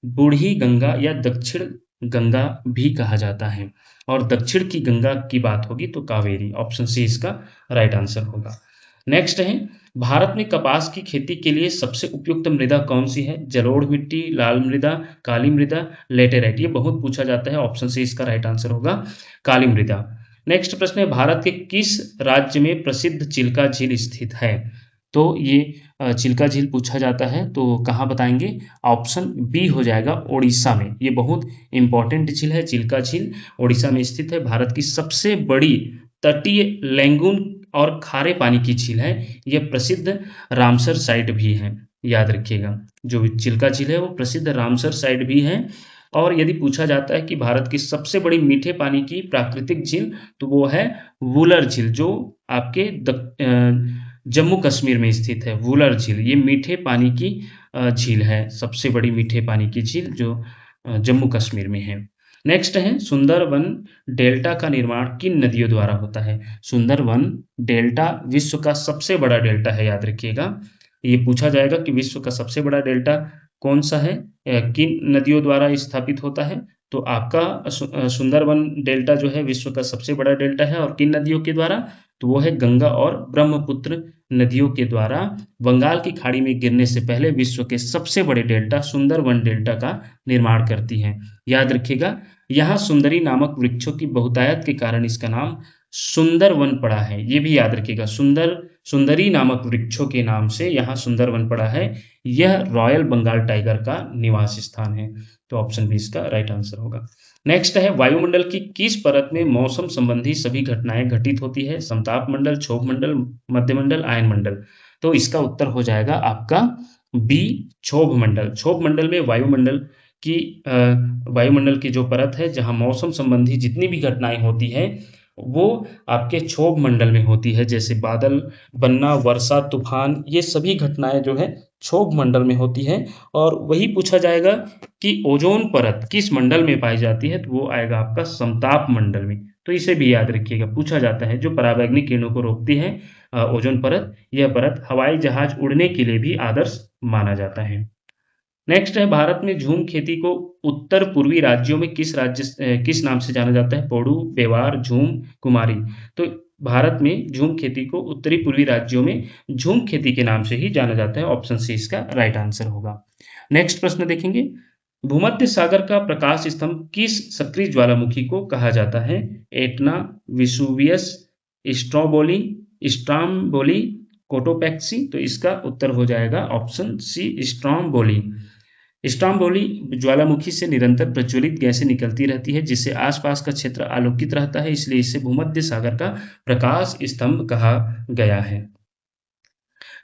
बूढ़ी गंगा या दक्षिण गंगा भी कहा जाता है। और दक्षिण की गंगा की बात होगी तो कावेरी। ऑप्शन सी इसका राइट आंसर होगा। नेक्स्ट है, भारत में कपास की खेती के लिए सबसे उपयुक्त मृदा कौन सी है? जलोढ़ मिट्टी, लाल मृदा, काली मृदा, लेटेराइट। ये बहुत पूछा जाता है। ऑप्शन सी इसका राइट आंसर होगा काली मृदा। नेक्स्ट प्रश्न है, भारत के किस राज्य में प्रसिद्ध चिल्का झील स्थित है? तो ये चिल्का झील पूछा जाता है, तो कहाँ बताएंगे? ऑप्शन बी हो जाएगा, ओडिशा में। ये बहुत इंपॉर्टेंट झील है। चिल्का झील ओडिशा में स्थित है। भारत की सबसे बड़ी तटीय लैंगून और खारे पानी की झील है। यह प्रसिद्ध रामसर साइट भी है, याद रखिएगा। जो चिल्का झील है वो प्रसिद्ध रामसर साइट भी है। और यदि पूछा जाता है कि भारत की सबसे बड़ी मीठे पानी की प्राकृतिक झील, तो वो है वुलर झील, जो आपके जम्मू कश्मीर में स्थित है। वुलर झील ये मीठे पानी की झील है, सबसे बड़ी मीठे पानी की झील जो जम्मू कश्मीर में है। नेक्स्ट है, सुंदरवन डेल्टा का निर्माण किन नदियों द्वारा होता है? सुंदरवन डेल्टा विश्व का सबसे बड़ा डेल्टा है, याद रखिएगा। ये पूछा जाएगा कि विश्व का सबसे बड़ा डेल्टा कौन सा है, किन नदियों द्वारा स्थापित होता है? तो आपका सुंदरवन डेल्टा जो है विश्व का सबसे बड़ा डेल्टा है। और किन नदियों के द्वारा? तो वो है गंगा और ब्रह्मपुत्र नदियों के द्वारा बंगाल की खाड़ी में गिरने से पहले विश्व के सबसे बड़े डेल्टा सुंदरवन डेल्टा का निर्माण करती हैं। याद रखिएगा, यहाँ सुंदरी नामक वृक्षों की बहुतायत के कारण इसका नाम सुंदरवन पड़ा है। ये भी याद रखिएगा, सुंदरी नामक वृक्षों के नाम से यहाँ सुंदरवन पड़ा है। यह रॉयल बंगाल टाइगर का निवास स्थान है। तो ऑप्शन बी इसका राइट आंसर होगा। नेक्स्ट है, वायुमंडल की किस परत में मौसम संबंधी सभी घटनाएं घटित होती है? समताप मंडल, क्षोभ मंडल, मध्यमंडल, आयन मंडल। तो इसका उत्तर हो जाएगा आपका बी, क्षोभ मंडल। क्षोभ मंडल में वायुमंडल की जो परत है, जहां मौसम संबंधी जितनी भी घटनाएं होती है वो आपके क्षोभ मंडल में होती है। जैसे बादल बनना, वर्षा, तूफान, ये सभी घटनाएं जो है क्षोभ मंडल में होती है। और वही पूछा जाएगा कि ओजोन परत किस मंडल में पाई जाती है, तो वो आएगा आपका समताप मंडल में। तो इसे भी याद रखिएगा, पूछा जाता है। जो पराबैंगनी किरणों को रोकती है ओजोन परत, यह परत हवाई जहाज उड़ने के लिए भी आदर्श माना जाता है। नेक्स्ट है, भारत में झूम खेती को उत्तर पूर्वी राज्यों में किस नाम से जाना जाता है? पोडू, बेवार, झूम, कुमारी। तो भारत में झूम खेती को उत्तरी पूर्वी राज्यों में झूम खेती के नाम से ही जाना जाता है। ऑप्शन सी इसका राइट आंसर होगा। नेक्स्ट प्रश्न देखेंगे, भूमध्य सागर का प्रकाश स्तंभ किस सक्रिय ज्वालामुखी को कहा जाता है? Etna, Vesuvius, Stromboli, Cotopaxi. तो इसका उत्तर हो जाएगा ऑप्शन सी, स्ट्रॉम्बोली। स्ट्रॉम्बोली ज्वालामुखी से निरंतर प्रज्वलित गैसें निकलती रहती है, जिससे आसपास का क्षेत्र आलोकित रहता है, इसलिए इसे भूमध्य सागर का प्रकाश स्तंभ कहा गया है।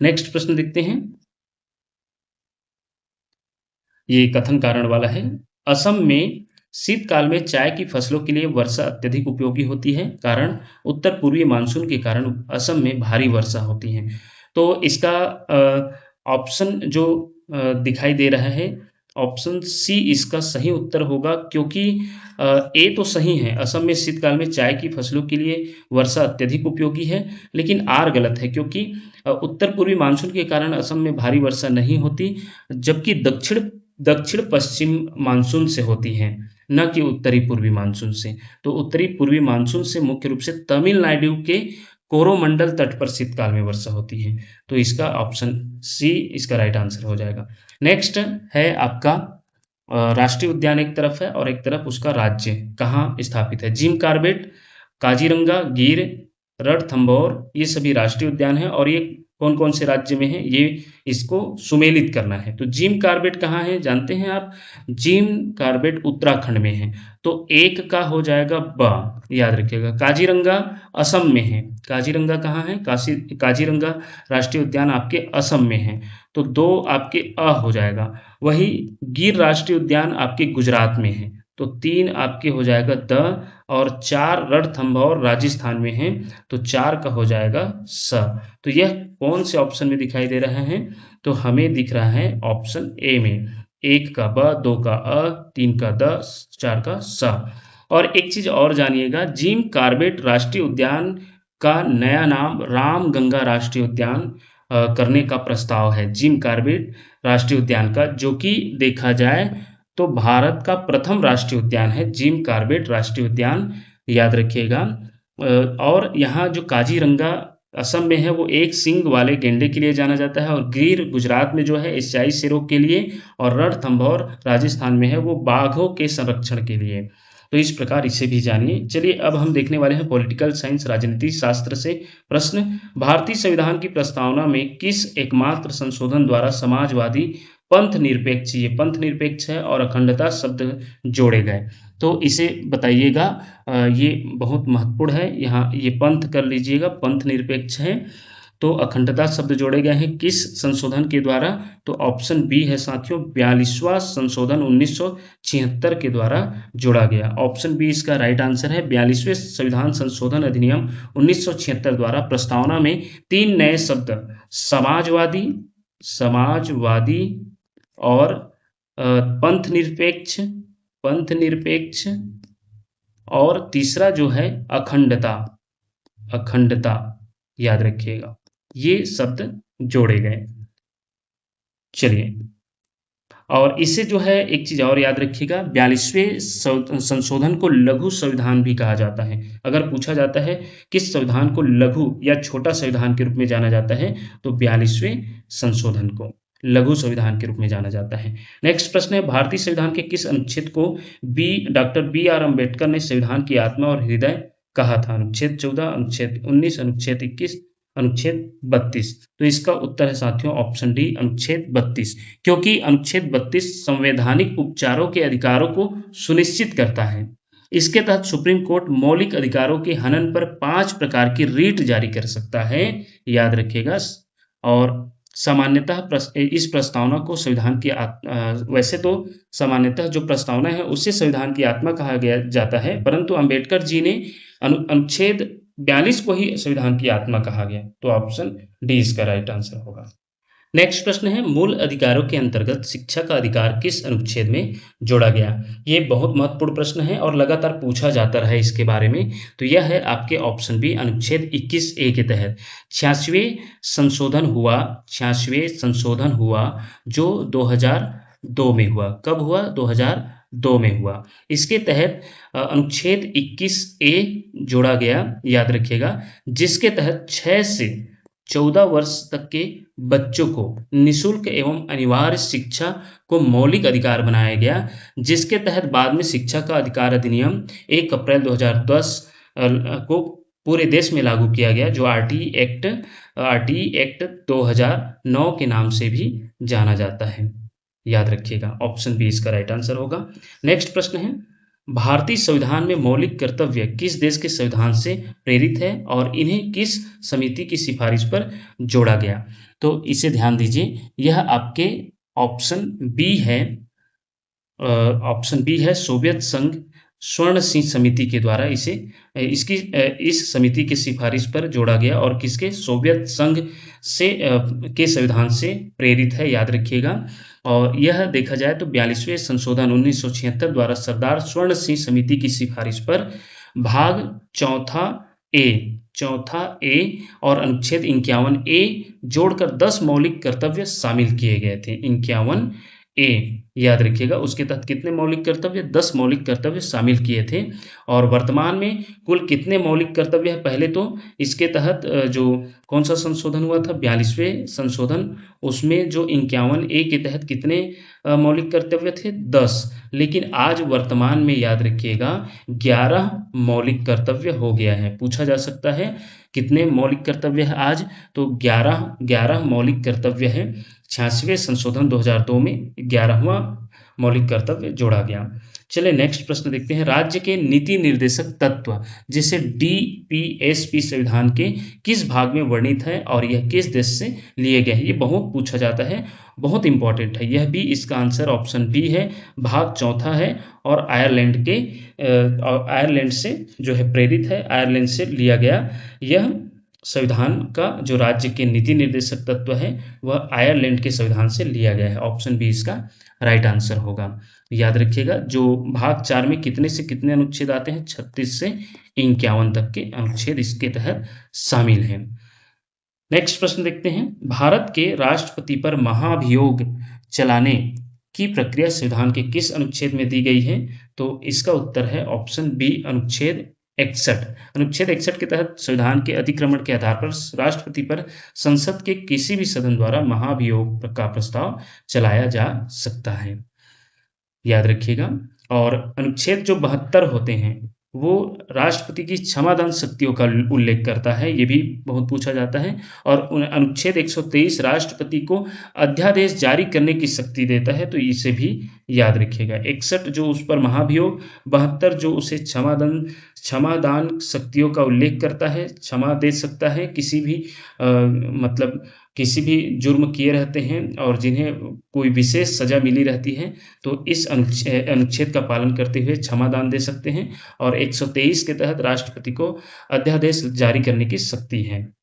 नेक्स्ट प्रश्न देखते हैं, ये कथन कारण वाला है। असम में शीतकाल में चाय की फसलों के लिए वर्षा अत्यधिक उपयोगी होती है, कारण उत्तर पूर्वी मानसून के कारण असम में भारी वर्षा होती है। तो इसका ऑप्शन जो दिखाई दे रहा है, ऑप्शन सी इसका सही उत्तर होगा, क्योंकि ए तो सही है, असम में शीतकाल में चाय की फसलों के लिए वर्षा अत्यधिक उपयोगी है, लेकिन आर गलत है, क्योंकि उत्तर पूर्वी मानसून के कारण असम में भारी वर्षा नहीं होती, जबकि दक्षिण पश्चिम मानसून से होती है, न कि उत्तरी पूर्वी मानसून से। तो उत्तरी पूर्वी मानसून से मुख्य रूप से तमिलनाडु के कोरोमंडल तट पर शीतकाल में वर्षा होती है। तो इसका ऑप्शन सी इसका राइट आंसर हो जाएगा। नेक्स्ट है आपका राष्ट्रीय उद्यान एक तरफ है और एक तरफ उसका राज्य कहाँ स्थित है। जिम कॉर्बेट, काजीरंगा, गिर, रणथंभौर, ये सभी राष्ट्रीय उद्यान है, और ये कौन कौन से राज्य में है, ये इसको सुमेलित करना है। तो जिम कॉर्बेट कहाँ है जानते हैं आप? जिम कॉर्बेट उत्तराखंड में है, तो एक का हो जाएगा ब, याद रखिएगा। काजीरंगा असम में है, काजीरंगा कहाँ है? काजीरंगा राष्ट्रीय उद्यान आपके असम में है, तो दो आपके अ हो जाएगा। वही गिर राष्ट्रीय उद्यान आपके गुजरात में है, तो तीन आपके हो जाएगा द, और चार रणथंभौर राजस्थान में है, तो चार का हो जाएगा स। तो यह कौन से ऑप्शन में दिखाई दे रहा है? तो हमें दिख रहा है ऑप्शन ए में, एक का ब, दो का अ, तीन का द, चार का स। और एक चीज और जानिएगा, जिम कॉर्बेट राष्ट्रीय उद्यान का नया नाम रामगंगा राष्ट्रीय उद्यान करने का प्रस्ताव है। जिम कॉर्बेट राष्ट्रीय उद्यान का, जो कि देखा जाए तो भारत का प्रथम राष्ट्रीय उद्यान है जिम कॉर्बेट राष्ट्रीय उद्यान, याद रखिएगा। और यहाँ जो काजीरंगा असम में है वो एक सींग वाले गेंडे के लिए जाना जाता है, और गिर गुजरात में जो है एशियाई शेरों के लिए, और रणथंभौर राजस्थान में है वो बाघों के संरक्षण के लिए। तो इस प्रकार इसे भी जानिए। चलिए अब हम देखने वाले हैं पॉलिटिकल साइंस राजनीति शास्त्र से प्रश्न। भारतीय संविधान की प्रस्तावना में किस एकमात्र संशोधन द्वारा समाजवादी, पंथ निरपेक्ष, ये पंथ निरपेक्ष है, और अखंडता शब्द जोड़े गए? तो इसे बताइएगा, ये बहुत महत्वपूर्ण है, यहाँ ये पंथ कर लीजिएगा, पंथ निरपेक्ष है। तो अखंडता शब्द जोड़े गए हैं किस संशोधन के द्वारा? तो ऑप्शन बी है साथियों, 42वां संशोधन 1976 के द्वारा जोड़ा गया। ऑप्शन बी इसका राइट आंसर है। 42वें संविधान संशोधन अधिनियम 1976 द्वारा प्रस्तावना में तीन नए शब्द समाजवादी, समाजवादी और पंथ निरपेक्ष, पंथ निरपेक्ष, और तीसरा जो है अखंडता, अखंडता, याद रखिएगा, ये शब्द जोड़े गए। चलिए और इसे जो है एक चीज़ और याद रखिएगा, 42वें संशोधन को लघु संविधान भी कहा जाता है। अगर पूछा जाता है किस संविधान को लघु या छोटा संविधान के रूप में जाना जाता है, तो 42वें संशोधन को लघु संविधान के रूप में जाना जाता है। नेक्स्ट प्रश्न है, भारतीय संविधान के किस अनुच्छेद को डॉक्टर बी आर अम्बेडकर ने संविधान की आत्मा और हृदय कहा था? अनुच्छेद 14, अनुच्छेद 19, अनुच्छेद 21, अनुच्छेद 32। तो इसका उत्तर है साथियों ऑप्शन डी, अनुच्छेद 32, क्योंकि अनुच्छेद 32 संवैधानिक उपचारों के अधिकारों को सुनिश्चित करता है। इसके तहत सुप्रीम कोर्ट मौलिक अधिकारों के हनन पर 5 प्रकार की रीट जारी कर सकता है, याद रखिएगा। और सामान्यतः इस प्रस्तावना को संविधान की वैसे तो सामान्यतः जो प्रस्तावना है उसे संविधान की आत्मा कहा गया जाता है, परंतु अंबेडकर जी ने अनुच्छेद 42 को ही संविधान की आत्मा कहा गया। तो ऑप्शन डी इसका राइट आंसर होगा। नेक्स्ट प्रश्न है, मूल अधिकारों के अंतर्गत शिक्षा का अधिकार किस अनुच्छेद में जोड़ा गया? ये बहुत महत्वपूर्ण प्रश्न है और लगातार पूछा जाता रहा है इसके बारे में। तो यह है आपके ऑप्शन बी, अनुच्छेद 21A के तहत 86वें संशोधन हुआ जो 2002 में हुआ। कब हुआ? 2002 में हुआ। इसके तहत अनुच्छेद 21A जोड़ा गया, याद रखिएगा, जिसके तहत 6 से 14 वर्ष तक के बच्चों को निःशुल्क एवं अनिवार्य शिक्षा को मौलिक अधिकार बनाया गया, जिसके तहत बाद में शिक्षा का अधिकार अधिनियम 1 अप्रैल 2010 को पूरे देश में लागू किया गया, जो आरटीई एक्ट 2009 के नाम से भी जाना जाता है, याद रखिएगा। ऑप्शन बी इसका राइट आंसर होगा। नेक्स्ट प्रश्न है, भारतीय संविधान में मौलिक कर्तव्य किस देश के संविधान से प्रेरित है और इन्हें किस समिति की सिफारिश पर जोड़ा गया? तो इसे ध्यान दीजिए, यह आपके ऑप्शन बी है। ऑप्शन बी है सोवियत संघ स्वर्ण सिंह समिति के द्वारा इस समिति की सिफारिश पर जोड़ा गया और किसके? सोवियत संघ से के संविधान से प्रेरित है, याद रखिएगा। और यह देखा जाए तो 42वें संशोधन 1976 द्वारा सरदार स्वर्ण सिंह समिति की सिफारिश पर भाग चौथा ए और अनुच्छेद 51A जोड़कर 10 मौलिक कर्तव्य शामिल किए गए थे। 51A याद रखिएगा, उसके तहत कितने मौलिक कर्तव्य? 10 मौलिक कर्तव्य शामिल किए थे। और वर्तमान में कुल कितने मौलिक कर्तव्य है? पहले तो इसके तहत जो कौन सा संशोधन हुआ था? 42वें संशोधन, उसमें जो 51A के तहत कितने मौलिक कर्तव्य थे? 10। लेकिन आज वर्तमान में याद रखिएगा 11 मौलिक कर्तव्य हो गया है। पूछा जा सकता है कितने मौलिक कर्तव्य है आज? तो 11 मौलिक कर्तव्य है। 86वें संशोधन 2002 में 11वां मौलिक कर्तव्य जोड़ा गया। चलिए नेक्स्ट प्रश्न देखते हैं, राज्य के नीति निर्देशक तत्व जिसे DPSP संविधान के किस भाग में वर्णित है और यह किस देश से लिए गए हैं? ये बहुत पूछा जाता है, बहुत इंपॉर्टेंट है। यह भी इसका आंसर ऑप्शन बी है, भाग चौथा है और आयरलैंड से जो है प्रेरित है, आयरलैंड से लिया गया। यह संविधान का जो राज्य के नीति निर्देशक तत्व है वह आयरलैंड के संविधान से लिया गया है। ऑप्शन बी इसका राइट आंसर होगा। याद रखिएगा, जो भाग 4 में कितने से कितने अनुच्छेद आते हैं? 36 से 51 तक के अनुच्छेद इसके तहत शामिल हैं। नेक्स्ट प्रश्न देखते हैं, भारत के राष्ट्रपति पर महाभियोग चलाने की प्रक्रिया संविधान के किस अनुच्छेद में दी गई है? तो इसका उत्तर है ऑप्शन बी, अनुच्छेद 61। अनुच्छेद 61 के तहत संविधान के अतिक्रमण के आधार पर राष्ट्रपति पर संसद के किसी भी सदन द्वारा महाभियोग का प्रस्ताव चलाया जा सकता है, याद रखिएगा। और अनुच्छेद जो 72 होते हैं वो राष्ट्रपति की क्षमादान शक्तियों का उल्लेख करता है, ये भी बहुत पूछा जाता है। और अनुच्छेद 123 राष्ट्रपति को अध्यादेश जारी करने की शक्ति देता है, तो इसे भी याद रखिएगा। 61 जो उस पर महाभियोग, 72 जो उसे क्षमादान शक्तियों का उल्लेख करता है, क्षमा दे सकता है किसी भी मतलब किसी भी जुर्म किए रहते हैं और जिन्हें कोई विशेष सजा मिली रहती है, तो इस अनुच्छेद का पालन करते हुए क्षमादान दे सकते हैं। और 123 के तहत राष्ट्रपति को अध्यादेश जारी करने की शक्ति है।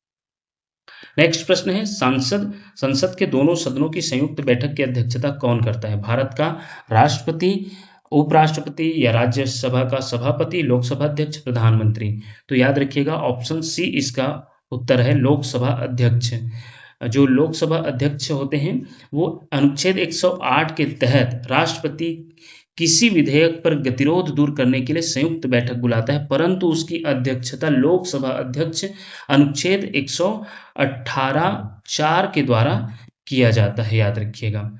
नेक्स्ट प्रश्न है, संसद के दोनों सदनों की संयुक्त बैठक की अध्यक्षता कौन करता है? भारत का राष्ट्रपति, उपराष्ट्रपति या राज्यसभा का सभापति, लोकसभा अध्यक्ष, प्रधानमंत्री? तो याद रखिएगा ऑप्शन सी इसका उत्तर है, लोकसभा अध्यक्ष। जो लोकसभा अध्यक्ष होते हैं वो अनुच्छेद 108 के तहत राष्ट्रपति किसी विधेयक पर गतिरोध दूर करने के लिए संयुक्त बैठक बुलाता है, परंतु उसकी अध्यक्षता लोकसभा अध्यक्ष अनुच्छेद 118(4) के द्वारा किया जाता है, याद रखिएगा।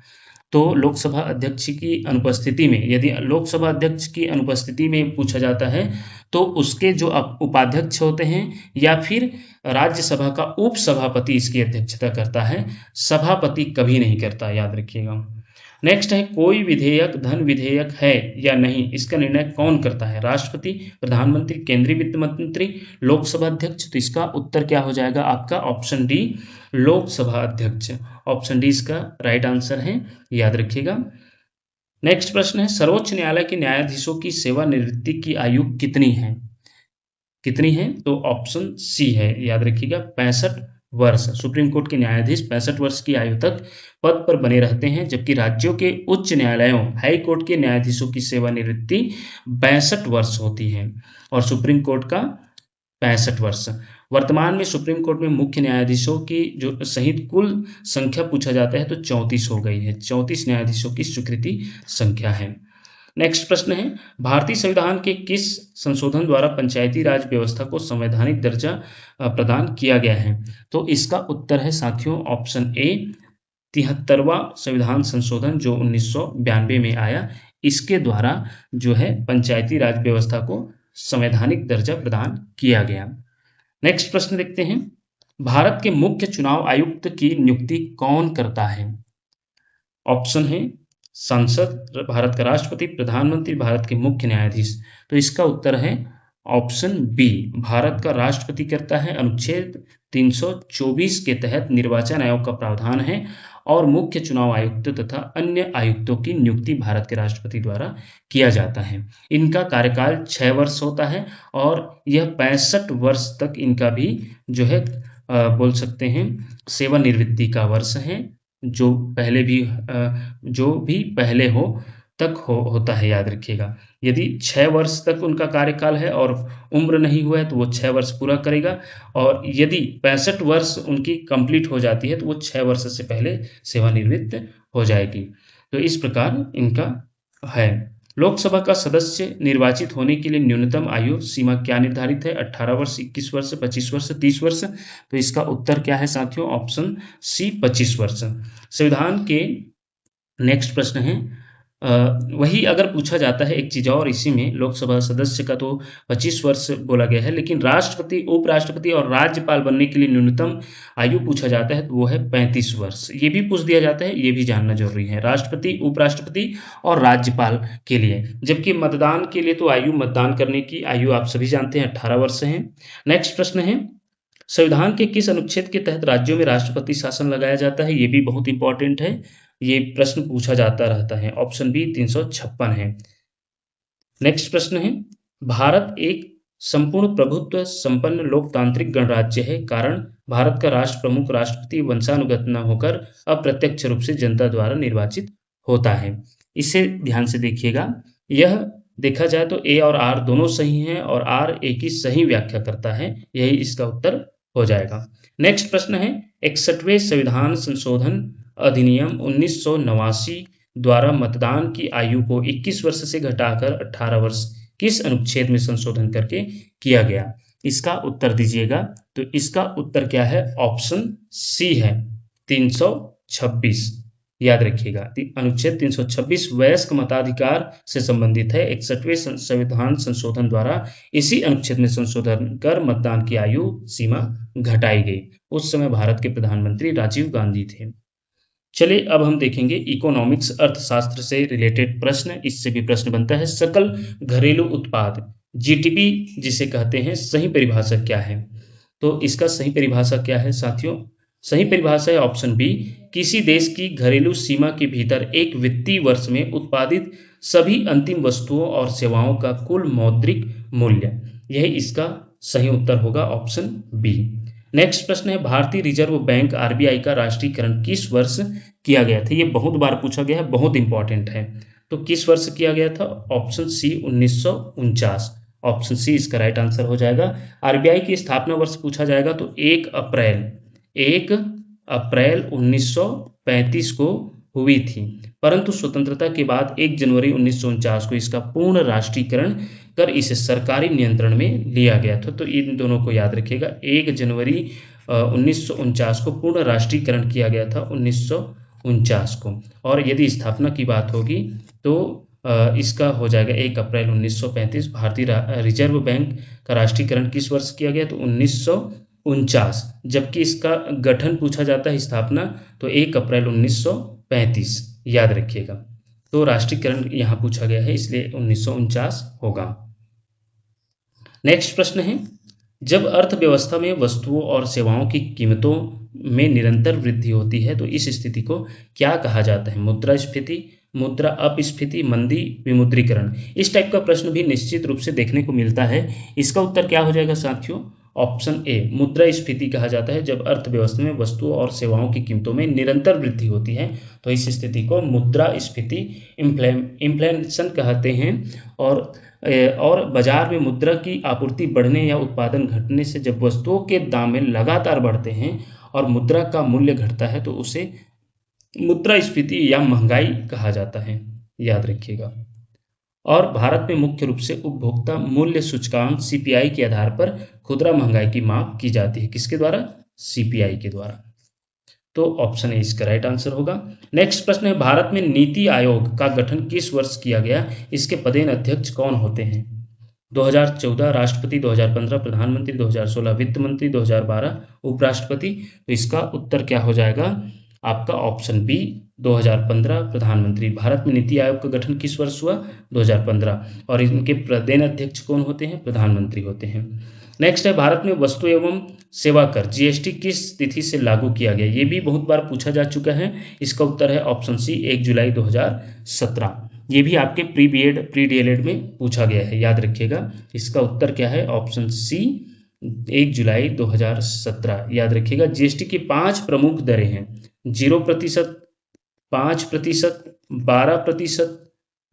तो लोकसभा अध्यक्ष की अनुपस्थिति में, यदि लोकसभा अध्यक्ष की अनुपस्थिति में पूछा जाता है तो उसके जो उपाध्यक्ष होते हैं या फिर राज्यसभा का उपसभापति इसकी अध्यक्षता करता है, सभापति कभी नहीं करता, याद रखिएगा। नेक्स्ट है, कोई विधेयक धन विधेयक है या नहीं, इसका निर्णय कौन करता है? राष्ट्रपति, प्रधानमंत्री, केंद्रीय वित्त मंत्री, लोकसभा अध्यक्ष। तो इसका उत्तर क्या हो जाएगा आपका? ऑप्शन डी, लोकसभा अध्यक्ष। ऑप्शन डी इसका राइट आंसर है, याद रखिएगा। नेक्स्ट प्रश्न है, सर्वोच्च न्यायालय के न्यायाधीशों की सेवानिवृत्ति की आयु कितनी है? कितनी है? तो ऑप्शन सी है, याद रखिएगा, 65 वर्ष। सुप्रीम कोर्ट के न्यायाधीश 65 वर्ष की आयु तक पद पर बने रहते हैं, जबकि राज्यों के उच्च न्यायालयों, हाई कोर्ट के न्यायाधीशों की सेवानिवृत्ति 62 वर्ष होती है और सुप्रीम कोर्ट का 65 वर्ष। वर्तमान में सुप्रीम कोर्ट में मुख्य न्यायाधीशों की जो सहित कुल संख्या पूछा जाता है तो 34 हो गई है। 34 न्यायाधीशों की स्वीकृति संख्या है। नेक्स्ट प्रश्न है, भारतीय संविधान के किस संशोधन द्वारा पंचायती राज व्यवस्था को संवैधानिक दर्जा प्रदान किया गया है? तो इसका उत्तर है साथियों ऑप्शन ए, 73वां संविधान संशोधन जो 1992 में आया, इसके द्वारा जो है पंचायती राज व्यवस्था को संवैधानिक दर्जा प्रदान किया गया। नेक्स्ट प्रश्न देखते हैं, भारत के मुख्य चुनाव आयुक्त की नियुक्ति कौन करता है? ऑप्शन है संसद, भारत का राष्ट्रपति, प्रधानमंत्री, भारत के मुख्य न्यायाधीश। तो इसका उत्तर है ऑप्शन बी, भारत का राष्ट्रपति करता है। अनुच्छेद 324 के तहत निर्वाचन आयोग का प्रावधान है और मुख्य चुनाव आयुक्त तथा अन्य आयुक्तों की नियुक्ति भारत के राष्ट्रपति द्वारा किया जाता है। इनका कार्यकाल 6 वर्ष होता है और यह 65 वर्ष तक इनका भी जो है बोल सकते हैं सेवानिवृत्ति का वर्ष है, जो भी पहले हो तक होता है, याद रखिएगा। यदि 6 वर्ष तक उनका कार्यकाल है और उम्र नहीं हुआ है तो वो 6 वर्ष पूरा करेगा, और यदि 65 वर्ष उनकी कंप्लीट हो जाती है तो वो 6 वर्ष से पहले सेवानिवृत्त हो जाएगी। तो इस प्रकार इनका है। लोकसभा का सदस्य निर्वाचित होने के लिए न्यूनतम आयु सीमा क्या निर्धारित है? 18 वर्ष, 21 वर्ष, 25 वर्ष, 30 वर्ष। तो इसका उत्तर क्या है साथियों? ऑप्शन सी, 25 वर्ष। संविधान के नेक्स्ट प्रश्न है, वही अगर पूछा जाता है एक चीज और इसी में, लोकसभा सदस्य का तो 25 वर्ष बोला गया है, लेकिन राष्ट्रपति, उपराष्ट्रपति और राज्यपाल बनने के लिए न्यूनतम आयु पूछा जाता है तो वो है 35 वर्ष। ये भी पूछ दिया जाता है, ये भी जानना जरूरी है, राष्ट्रपति, उपराष्ट्रपति और राज्यपाल के लिए। जबकि मतदान के लिए तो आयु, मतदान करने की आयु आप सभी जानते हैं 18 वर्ष है। नेक्स्ट प्रश्न है, संविधान के किस अनुच्छेद के तहत राज्यों में राष्ट्रपति शासन लगाया जाता है? ये भी बहुत इंपॉर्टेंट है, ये प्रश्न पूछा जाता रहता है। ऑप्शन बी, 356 है। नेक्स्ट प्रश्न है, भारत एक संपूर्ण प्रभुत्व संपन्न लोकतांत्रिक गणराज्य है, कारण भारत का राष्ट्र प्रमुख राष्ट्रपति वंशानुगत न होकर अप्रत्यक्ष रूप से जनता द्वारा निर्वाचित होता है। इसे ध्यान से देखिएगा, यह देखा जाए तो ए और आर दोनों सही हैं और आर ए की सही व्याख्या करता है, यही इसका उत्तर हो जाएगा। नेक्स्ट प्रश्न है, 61वें संविधान संशोधन अधिनियम 1989 द्वारा मतदान की आयु को 21 वर्ष से घटाकर 18 वर्ष किस अनुच्छेद में संशोधन करके किया गया? इसका उत्तर दीजिएगा। तो इसका उत्तर क्या है? ऑप्शन सी है, 326, याद रखिएगा। अनुच्छेद 326 वयस्क मताधिकार से संबंधित है। 61वें संविधान संशोधन द्वारा इसी अनुच्छेद में संशोधन कर मतदान की आयु सीमा घटाई गई। उस समय भारत के प्रधानमंत्री राजीव गांधी थे। चलिए अब हम देखेंगे इकोनॉमिक्स, अर्थशास्त्र से रिलेटेड प्रश्न। इससे भी प्रश्न बनता है, सकल घरेलू उत्पाद जीडीपी जिसे कहते हैं, सही परिभाषा क्या है? तो इसका सही परिभाषा क्या है साथियों? सही परिभाषा है ऑप्शन बी, किसी देश की घरेलू सीमा के भीतर एक वित्तीय वर्ष में उत्पादित सभी अंतिम वस्तुओं और सेवाओं का कुल मौद्रिक मूल्य। यही इसका सही उत्तर होगा, ऑप्शन बी। नेक्स्ट प्रश्न है, भारतीय रिजर्व बैंक आरबीआई का राष्ट्रीयकरण किस वर्ष किया गया था? ये बहुत बार पूछा गया है, बहुत इंपॉर्टेंट है। तो किस वर्ष किया गया था? Option C, 1949। ऑप्शन सी इसका राइट आंसर हो जाएगा। आरबीआई की स्थापना वर्ष पूछा जाएगा तो 1 अप्रैल अप्रैल 1935 को हुई थी, परंतु स्वतंत्रता के बाद 1 जनवरी 1949 को इसका पूर्ण राष्ट्रीयकरण कर इसे सरकारी नियंत्रण में लिया गया था। तो इन दोनों को याद रखिएगा, 1 जनवरी 1949 को पूर्ण राष्ट्रीयकरण किया गया था 1949 को। और यदि स्थापना की बात होगी तो इसका हो जाएगा 1 अप्रैल 1935। भारतीय रिजर्व बैंक का राष्ट्रीयकरण किस वर्ष किया गया? तो 1949। जबकि इसका गठन पूछा जाता है, स्थापना, तो 1 अप्रैल 1935 याद रखिएगा। तो राष्ट्रीयकरण यहाँ पूछा गया है, इसलिए 1949 होगा। नेक्स्ट प्रश्न है, जब अर्थव्यवस्था में वस्तुओं और सेवाओं की कीमतों में निरंतर वृद्धि होती है तो इस स्थिति को क्या कहा जाता है? मुद्रास्फीति, मुद्रा अपस्फीति, मंदी, विमुद्रीकरण। इस टाइप का प्रश्न भी निश्चित रूप से देखने को मिलता है। इसका उत्तर क्या हो जाएगा साथियों? ऑप्शन ए, मुद्रास्फीति कहा जाता है। जब अर्थव्यवस्था में वस्तुओं और सेवाओं की कीमतों में निरंतर वृद्धि होती है तो इस स्थिति को मुद्रास्फीति, इन्फ्लेशन कहते हैं। और बाजार में मुद्रा की आपूर्ति बढ़ने या उत्पादन घटने से जब वस्तुओं के दाम में लगातार बढ़ते हैं और मुद्रा का मूल्य घटता है तो उसे मुद्रास्फीति या महंगाई कहा जाता है, याद रखिएगा। और भारत में मुख्य रूप से उपभोक्ता मूल्य सूचकांक सीपीआई के आधार पर खुदरा महंगाई की माप की जाती है। किसके द्वारा? सीपीआई के द्वारा। तो ऑप्शन ए इसका राइट आंसर होगा। नेक्स्ट प्रश्न है, भारत में नीति आयोग का गठन किस वर्ष किया गया? इसके पदेन अध्यक्ष कौन होते हैं? 2014 राष्ट्रपति, 2015 प्रधानमंत्री, 2016 वित्त मंत्री, 2012 उपराष्ट्रपति। तो इसका उत्तर क्या हो जाएगा? आपका ऑप्शन बी, 2015 प्रधानमंत्री। भारत में नीति आयोग का गठन किस वर्ष हुआ? 2015। और इनके पदेन अध्यक्ष कौन होते हैं? प्रधानमंत्री होते हैं। नेक्स्ट है, भारत में वस्तु एवं सेवा कर जीएसटी किस तिथि से लागू किया गया? ये भी बहुत बार पूछा जा चुका है। इसका उत्तर है ऑप्शन सी, 1 जुलाई 2017। ये भी आपके प्री बीएड प्री डीएलएड में पूछा गया है, याद रखिएगा। इसका उत्तर क्या है? ऑप्शन सी, 1 जुलाई 2017 याद रखिएगा। जीएसटी की 5 प्रमुख दरें हैं, 0%, 5%, 12%,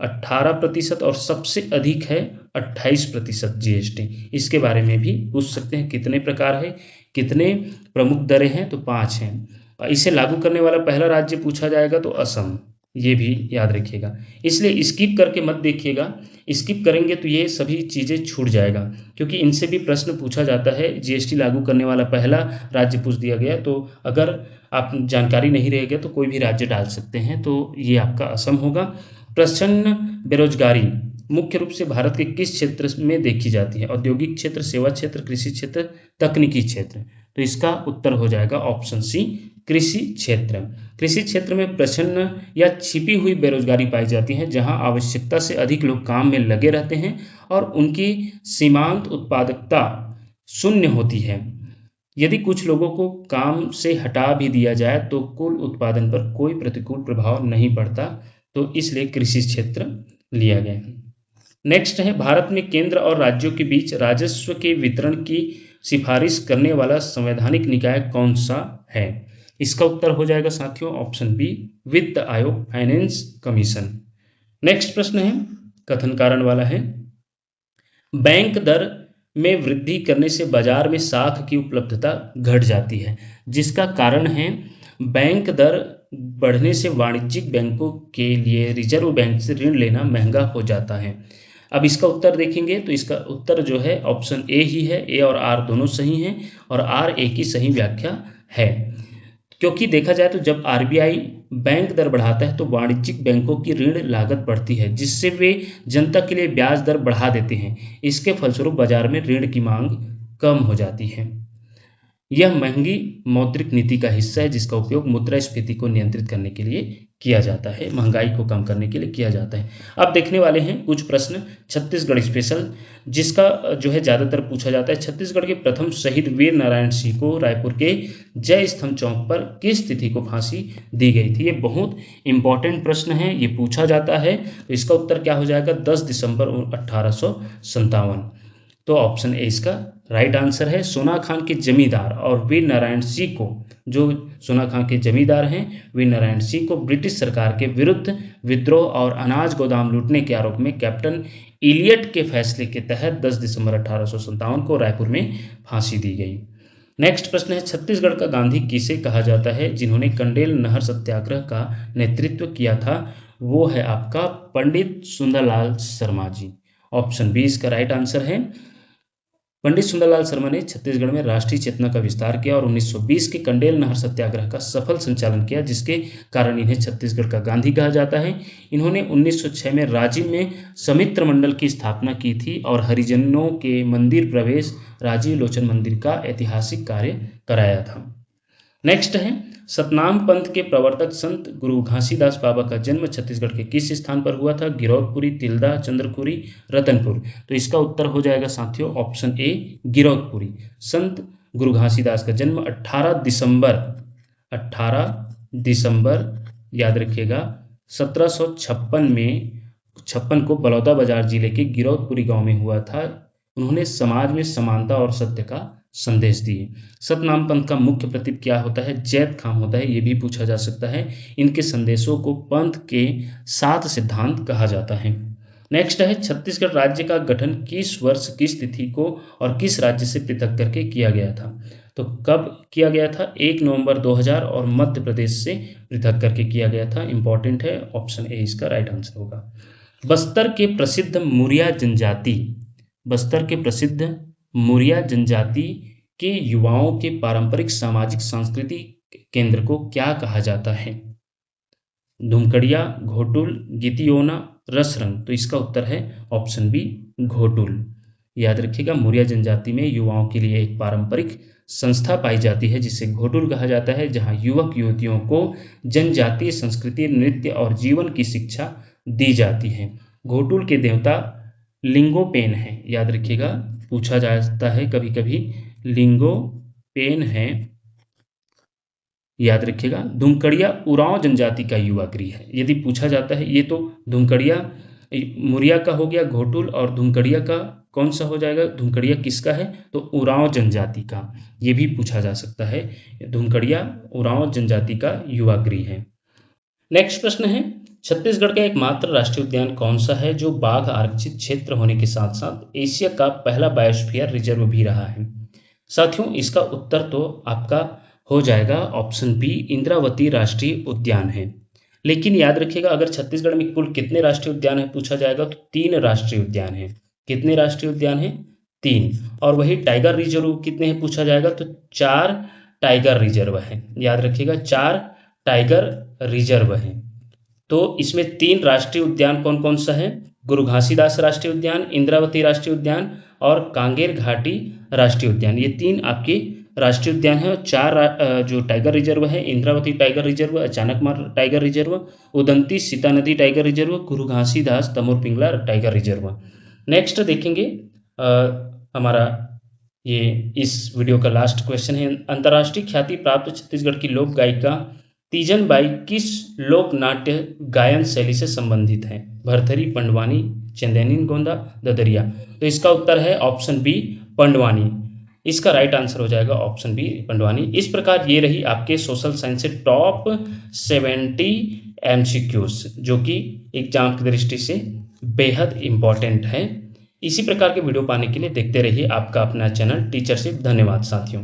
18% और सबसे अधिक है 28% जीएसटी। इसके बारे में भी पूछ सकते हैं, कितने प्रकार है, कितने प्रमुख दरें हैं? तो 5 हैं। इसे लागू करने वाला पहला राज्य पूछा जाएगा तो असम, ये भी याद रखिएगा। इसलिए स्किप करके मत देखिएगा, स्किप करेंगे तो ये सभी चीज़ें छूट जाएगा, क्योंकि इनसे भी प्रश्न पूछा जाता है। जीएसटी लागू करने वाला पहला राज्य पूछ दिया गया, तो अगर आप जानकारी नहीं रहेगा तो कोई भी राज्य डाल सकते हैं, तो ये आपका असम होगा। प्रचंड बेरोजगारी मुख्य रूप से भारत के किस क्षेत्र में देखी जाती है? औद्योगिक क्षेत्र, सेवा क्षेत्र, कृषि क्षेत्र, तकनीकी क्षेत्र। तो इसका उत्तर हो जाएगा ऑप्शन सी, कृषि क्षेत्र। कृषि क्षेत्र में प्रचंड या छिपी हुई बेरोजगारी पाई जाती है, जहां आवश्यकता से अधिक लोग काम में लगे रहते हैं और उनकी सीमांत उत्पादकता शून्य होती है। यदि कुछ लोगों को काम से हटा भी दिया जाए तो कुल उत्पादन पर कोई प्रतिकूल प्रभाव नहीं पड़ता, तो इसलिए कृषि क्षेत्र लिया गया है। नेक्स्ट है, भारत में केंद्र और राज्यों के बीच राजस्व के वितरण की सिफारिश करने वाला संवैधानिक निकाय कौन सा है? इसका उत्तर हो जाएगा साथियों ऑप्शन बी, वित्त आयोग, फाइनेंस कमीशन। नेक्स्ट प्रश्न है, कथन कारण वाला है। बैंक दर में वृद्धि करने से बाजार में साख की उपलब्धता घट जाती है, जिसका कारण है बैंक दर बढ़ने से वाणिज्यिक बैंकों के लिए रिजर्व बैंक से ऋण लेना महंगा हो जाता है। अब इसका उत्तर देखेंगे तो इसका उत्तर जो है ऑप्शन ए ही है। ए और आर दोनों सही हैं और आर ए की सही व्याख्या है, क्योंकि देखा जाए तो जब आरबीआई बैंक दर बढ़ाता है तो वाणिज्यिक बैंकों की ऋण लागत बढ़ती है, जिससे वे जनता के लिए ब्याज दर बढ़ा देते हैं। इसके फलस्वरूप बाजार में ऋण की मांग कम हो जाती है। यह महंगी मौद्रिक नीति का हिस्सा है, जिसका उपयोग मुद्रास्फीति को नियंत्रित करने के लिए किया जाता है, महंगाई को कम करने के लिए किया जाता है। अब देखने वाले हैं कुछ प्रश्न छत्तीसगढ़ स्पेशल, जिसका जो है ज़्यादातर पूछा जाता है। छत्तीसगढ़ के प्रथम शहीद वीर नारायण सिंह को रायपुर के जय स्तंभ चौक पर किस तिथि को फांसी दी गई थी? ये बहुत इंपॉर्टेंट प्रश्न है, ये पूछा जाता है। तो इसका उत्तर क्या हो जाएगा? 10 दिसंबर 1857। तो ऑप्शन ए इसका राइट आंसर है। सोना खान के जमींदार और वीर नारायण सिंह को, जो सोना खान के जमींदार हैं, वीर नारायण सिंह को ब्रिटिश सरकार के विरुद्ध विद्रोह और अनाज गोदाम लूटने के आरोप में कैप्टन इलियट के फैसले के तहत 10 दिसंबर 1857 को रायपुर में फांसी दी गई। नेक्स्ट प्रश्न है, छत्तीसगढ़ का गांधी किसे कहा जाता है जिन्होंने कंडेल नहर सत्याग्रह का नेतृत्व किया था? वो है आपका पंडित सुंदरलाल शर्मा जी। ऑप्शन बी इसका राइट आंसर है। पंडित सुंदरलाल शर्मा ने छत्तीसगढ़ में राष्ट्रीय चेतना का विस्तार किया और 1920 के कंडेल नहर सत्याग्रह का सफल संचालन किया, जिसके कारण इन्हें छत्तीसगढ़ का गांधी कहा जाता है। इन्होंने 1906 में रांची में समित्र मंडल की स्थापना की थी और हरिजनों के मंदिर प्रवेश राजीव लोचन मंदिर का ऐतिहासिक कार्य कराया था। नेक्स्ट है, सतनाम पंथ के प्रवर्तक संत गुरु घासीदास बाबा का जन्म छत्तीसगढ़ के किस स्थान पर हुआ था? गिरौदपुरी, तिल्दा, चंद्रपुरी, रतनपुर। तो इसका उत्तर हो जाएगा साथियों ऑप्शन ए गिरौदपुरी। संत गुरु घासीदास का जन्म 18 दिसंबर याद रखिएगा 1756 को बलौदाबाजार जिले के गिरौदपुरी गांव में हुआ था। उन्होंने समाज में समानता और सत्य का संदेश दिए। सतनाम पंथ का मुख्य प्रतीक क्या होता है? जैत खाम होता है, ये भी पूछा जा सकता है। इनके संदेशों को पंथ के 7 सिद्धांत कहा जाता है। नेक्स्ट है, छत्तीसगढ़ राज्य का गठन किस वर्ष, किस तिथि को और किस राज्य से पृथक करके किया गया था? तो कब किया गया था? 1 नवंबर 2000 और मध्य प्रदेश से पृथक करके किया गया था। इंपॉर्टेंट है, ऑप्शन ए इसका राइट आंसर होगा। बस्तर के प्रसिद्ध मुरिया जनजाति के युवाओं के पारंपरिक सामाजिक सांस्कृतिक केंद्र को क्या कहा जाता है? धुमकड़िया, घोटुल, गीतियोना, रसरंग। तो इसका उत्तर है ऑप्शन बी घोटुल। याद रखिएगा, मुरिया जनजाति में युवाओं के लिए एक पारंपरिक संस्था पाई जाती है जिसे घोटुल कहा जाता है, जहां युवक युवतियों को जनजातीय संस्कृति, नृत्य और जीवन की शिक्षा दी जाती है। घोटुल के देवता लिंगोपेन है, याद रखिएगा, पूछा जाता है कभी कभी, लिंगोपेन है, याद रखिएगा। धुमकड़िया उरांव जनजाति का युवा गृह है, यदि पूछा जाता है। ये तो धुमकड़िया मुरिया का हो गया, घोटुल, और धुमकड़िया का कौन सा हो जाएगा? धुमकड़िया किसका है? तो उरांव जनजाति का, ये भी पूछा जा सकता है। धुमकड़िया उरांव जनजाति का युवा गृह है। नेक्स्ट प्रश्न है, छत्तीसगढ़ का एकमात्र राष्ट्रीय उद्यान कौन सा है जो बाघ आरक्षित क्षेत्र होने के साथ साथ एशिया का पहला बायोस्फीयर रिजर्व भी रहा है? साथियों, इसका उत्तर तो आपका हो जाएगा ऑप्शन बी इंद्रावती राष्ट्रीय उद्यान है। लेकिन याद रखिएगा, अगर छत्तीसगढ़ में कुल कितने राष्ट्रीय उद्यान है पूछा जाएगा तो 3 राष्ट्रीय उद्यान है। कितने राष्ट्रीय उद्यान है? 3। और वही टाइगर रिजर्व कितने हैं पूछा जाएगा तो 4 टाइगर रिजर्व है। याद रखिएगा, 4 टाइगर रिजर्व है। तो इसमें 3 राष्ट्रीय उद्यान कौन कौन सा है? गुरु घासीदास राष्ट्रीय उद्यान, इंद्रावती राष्ट्रीय उद्यान और कांगेर घाटी राष्ट्रीय उद्यान। ये 3 आपके राष्ट्रीय उद्यान है। और 4 जो टाइगर रिजर्व है, Indravati tiger reserve, Achanakmar tiger reserve, Udanti Sitanadi tiger reserve, Guru Ghasidas Tamor Pingla tiger reserve. Next देखेंगे हमारा ये इस वीडियो का लास्ट क्वेश्चन है, अंतर्राष्ट्रीय ख्याति प्राप्त छत्तीसगढ़ की लोक गायिका तीजन बाई किस लोक नाट्य गायन शैली से संबंधित है? भरथरी, पंडवानी, चंदेनी गोंदा, ददरिया। तो इसका उत्तर है ऑप्शन बी पंडवानी। इसका राइट आंसर हो जाएगा ऑप्शन बी पंडवानी। इस प्रकार ये रही आपके सोशल साइंस से टॉप 70 MCQs, जो कि एग्जाम की दृष्टि से बेहद इंपॉर्टेंट है। इसी प्रकार के वीडियो पाने के लिए देखते रहिए आपका अपना चैनल टीचरशिप। धन्यवाद साथियों।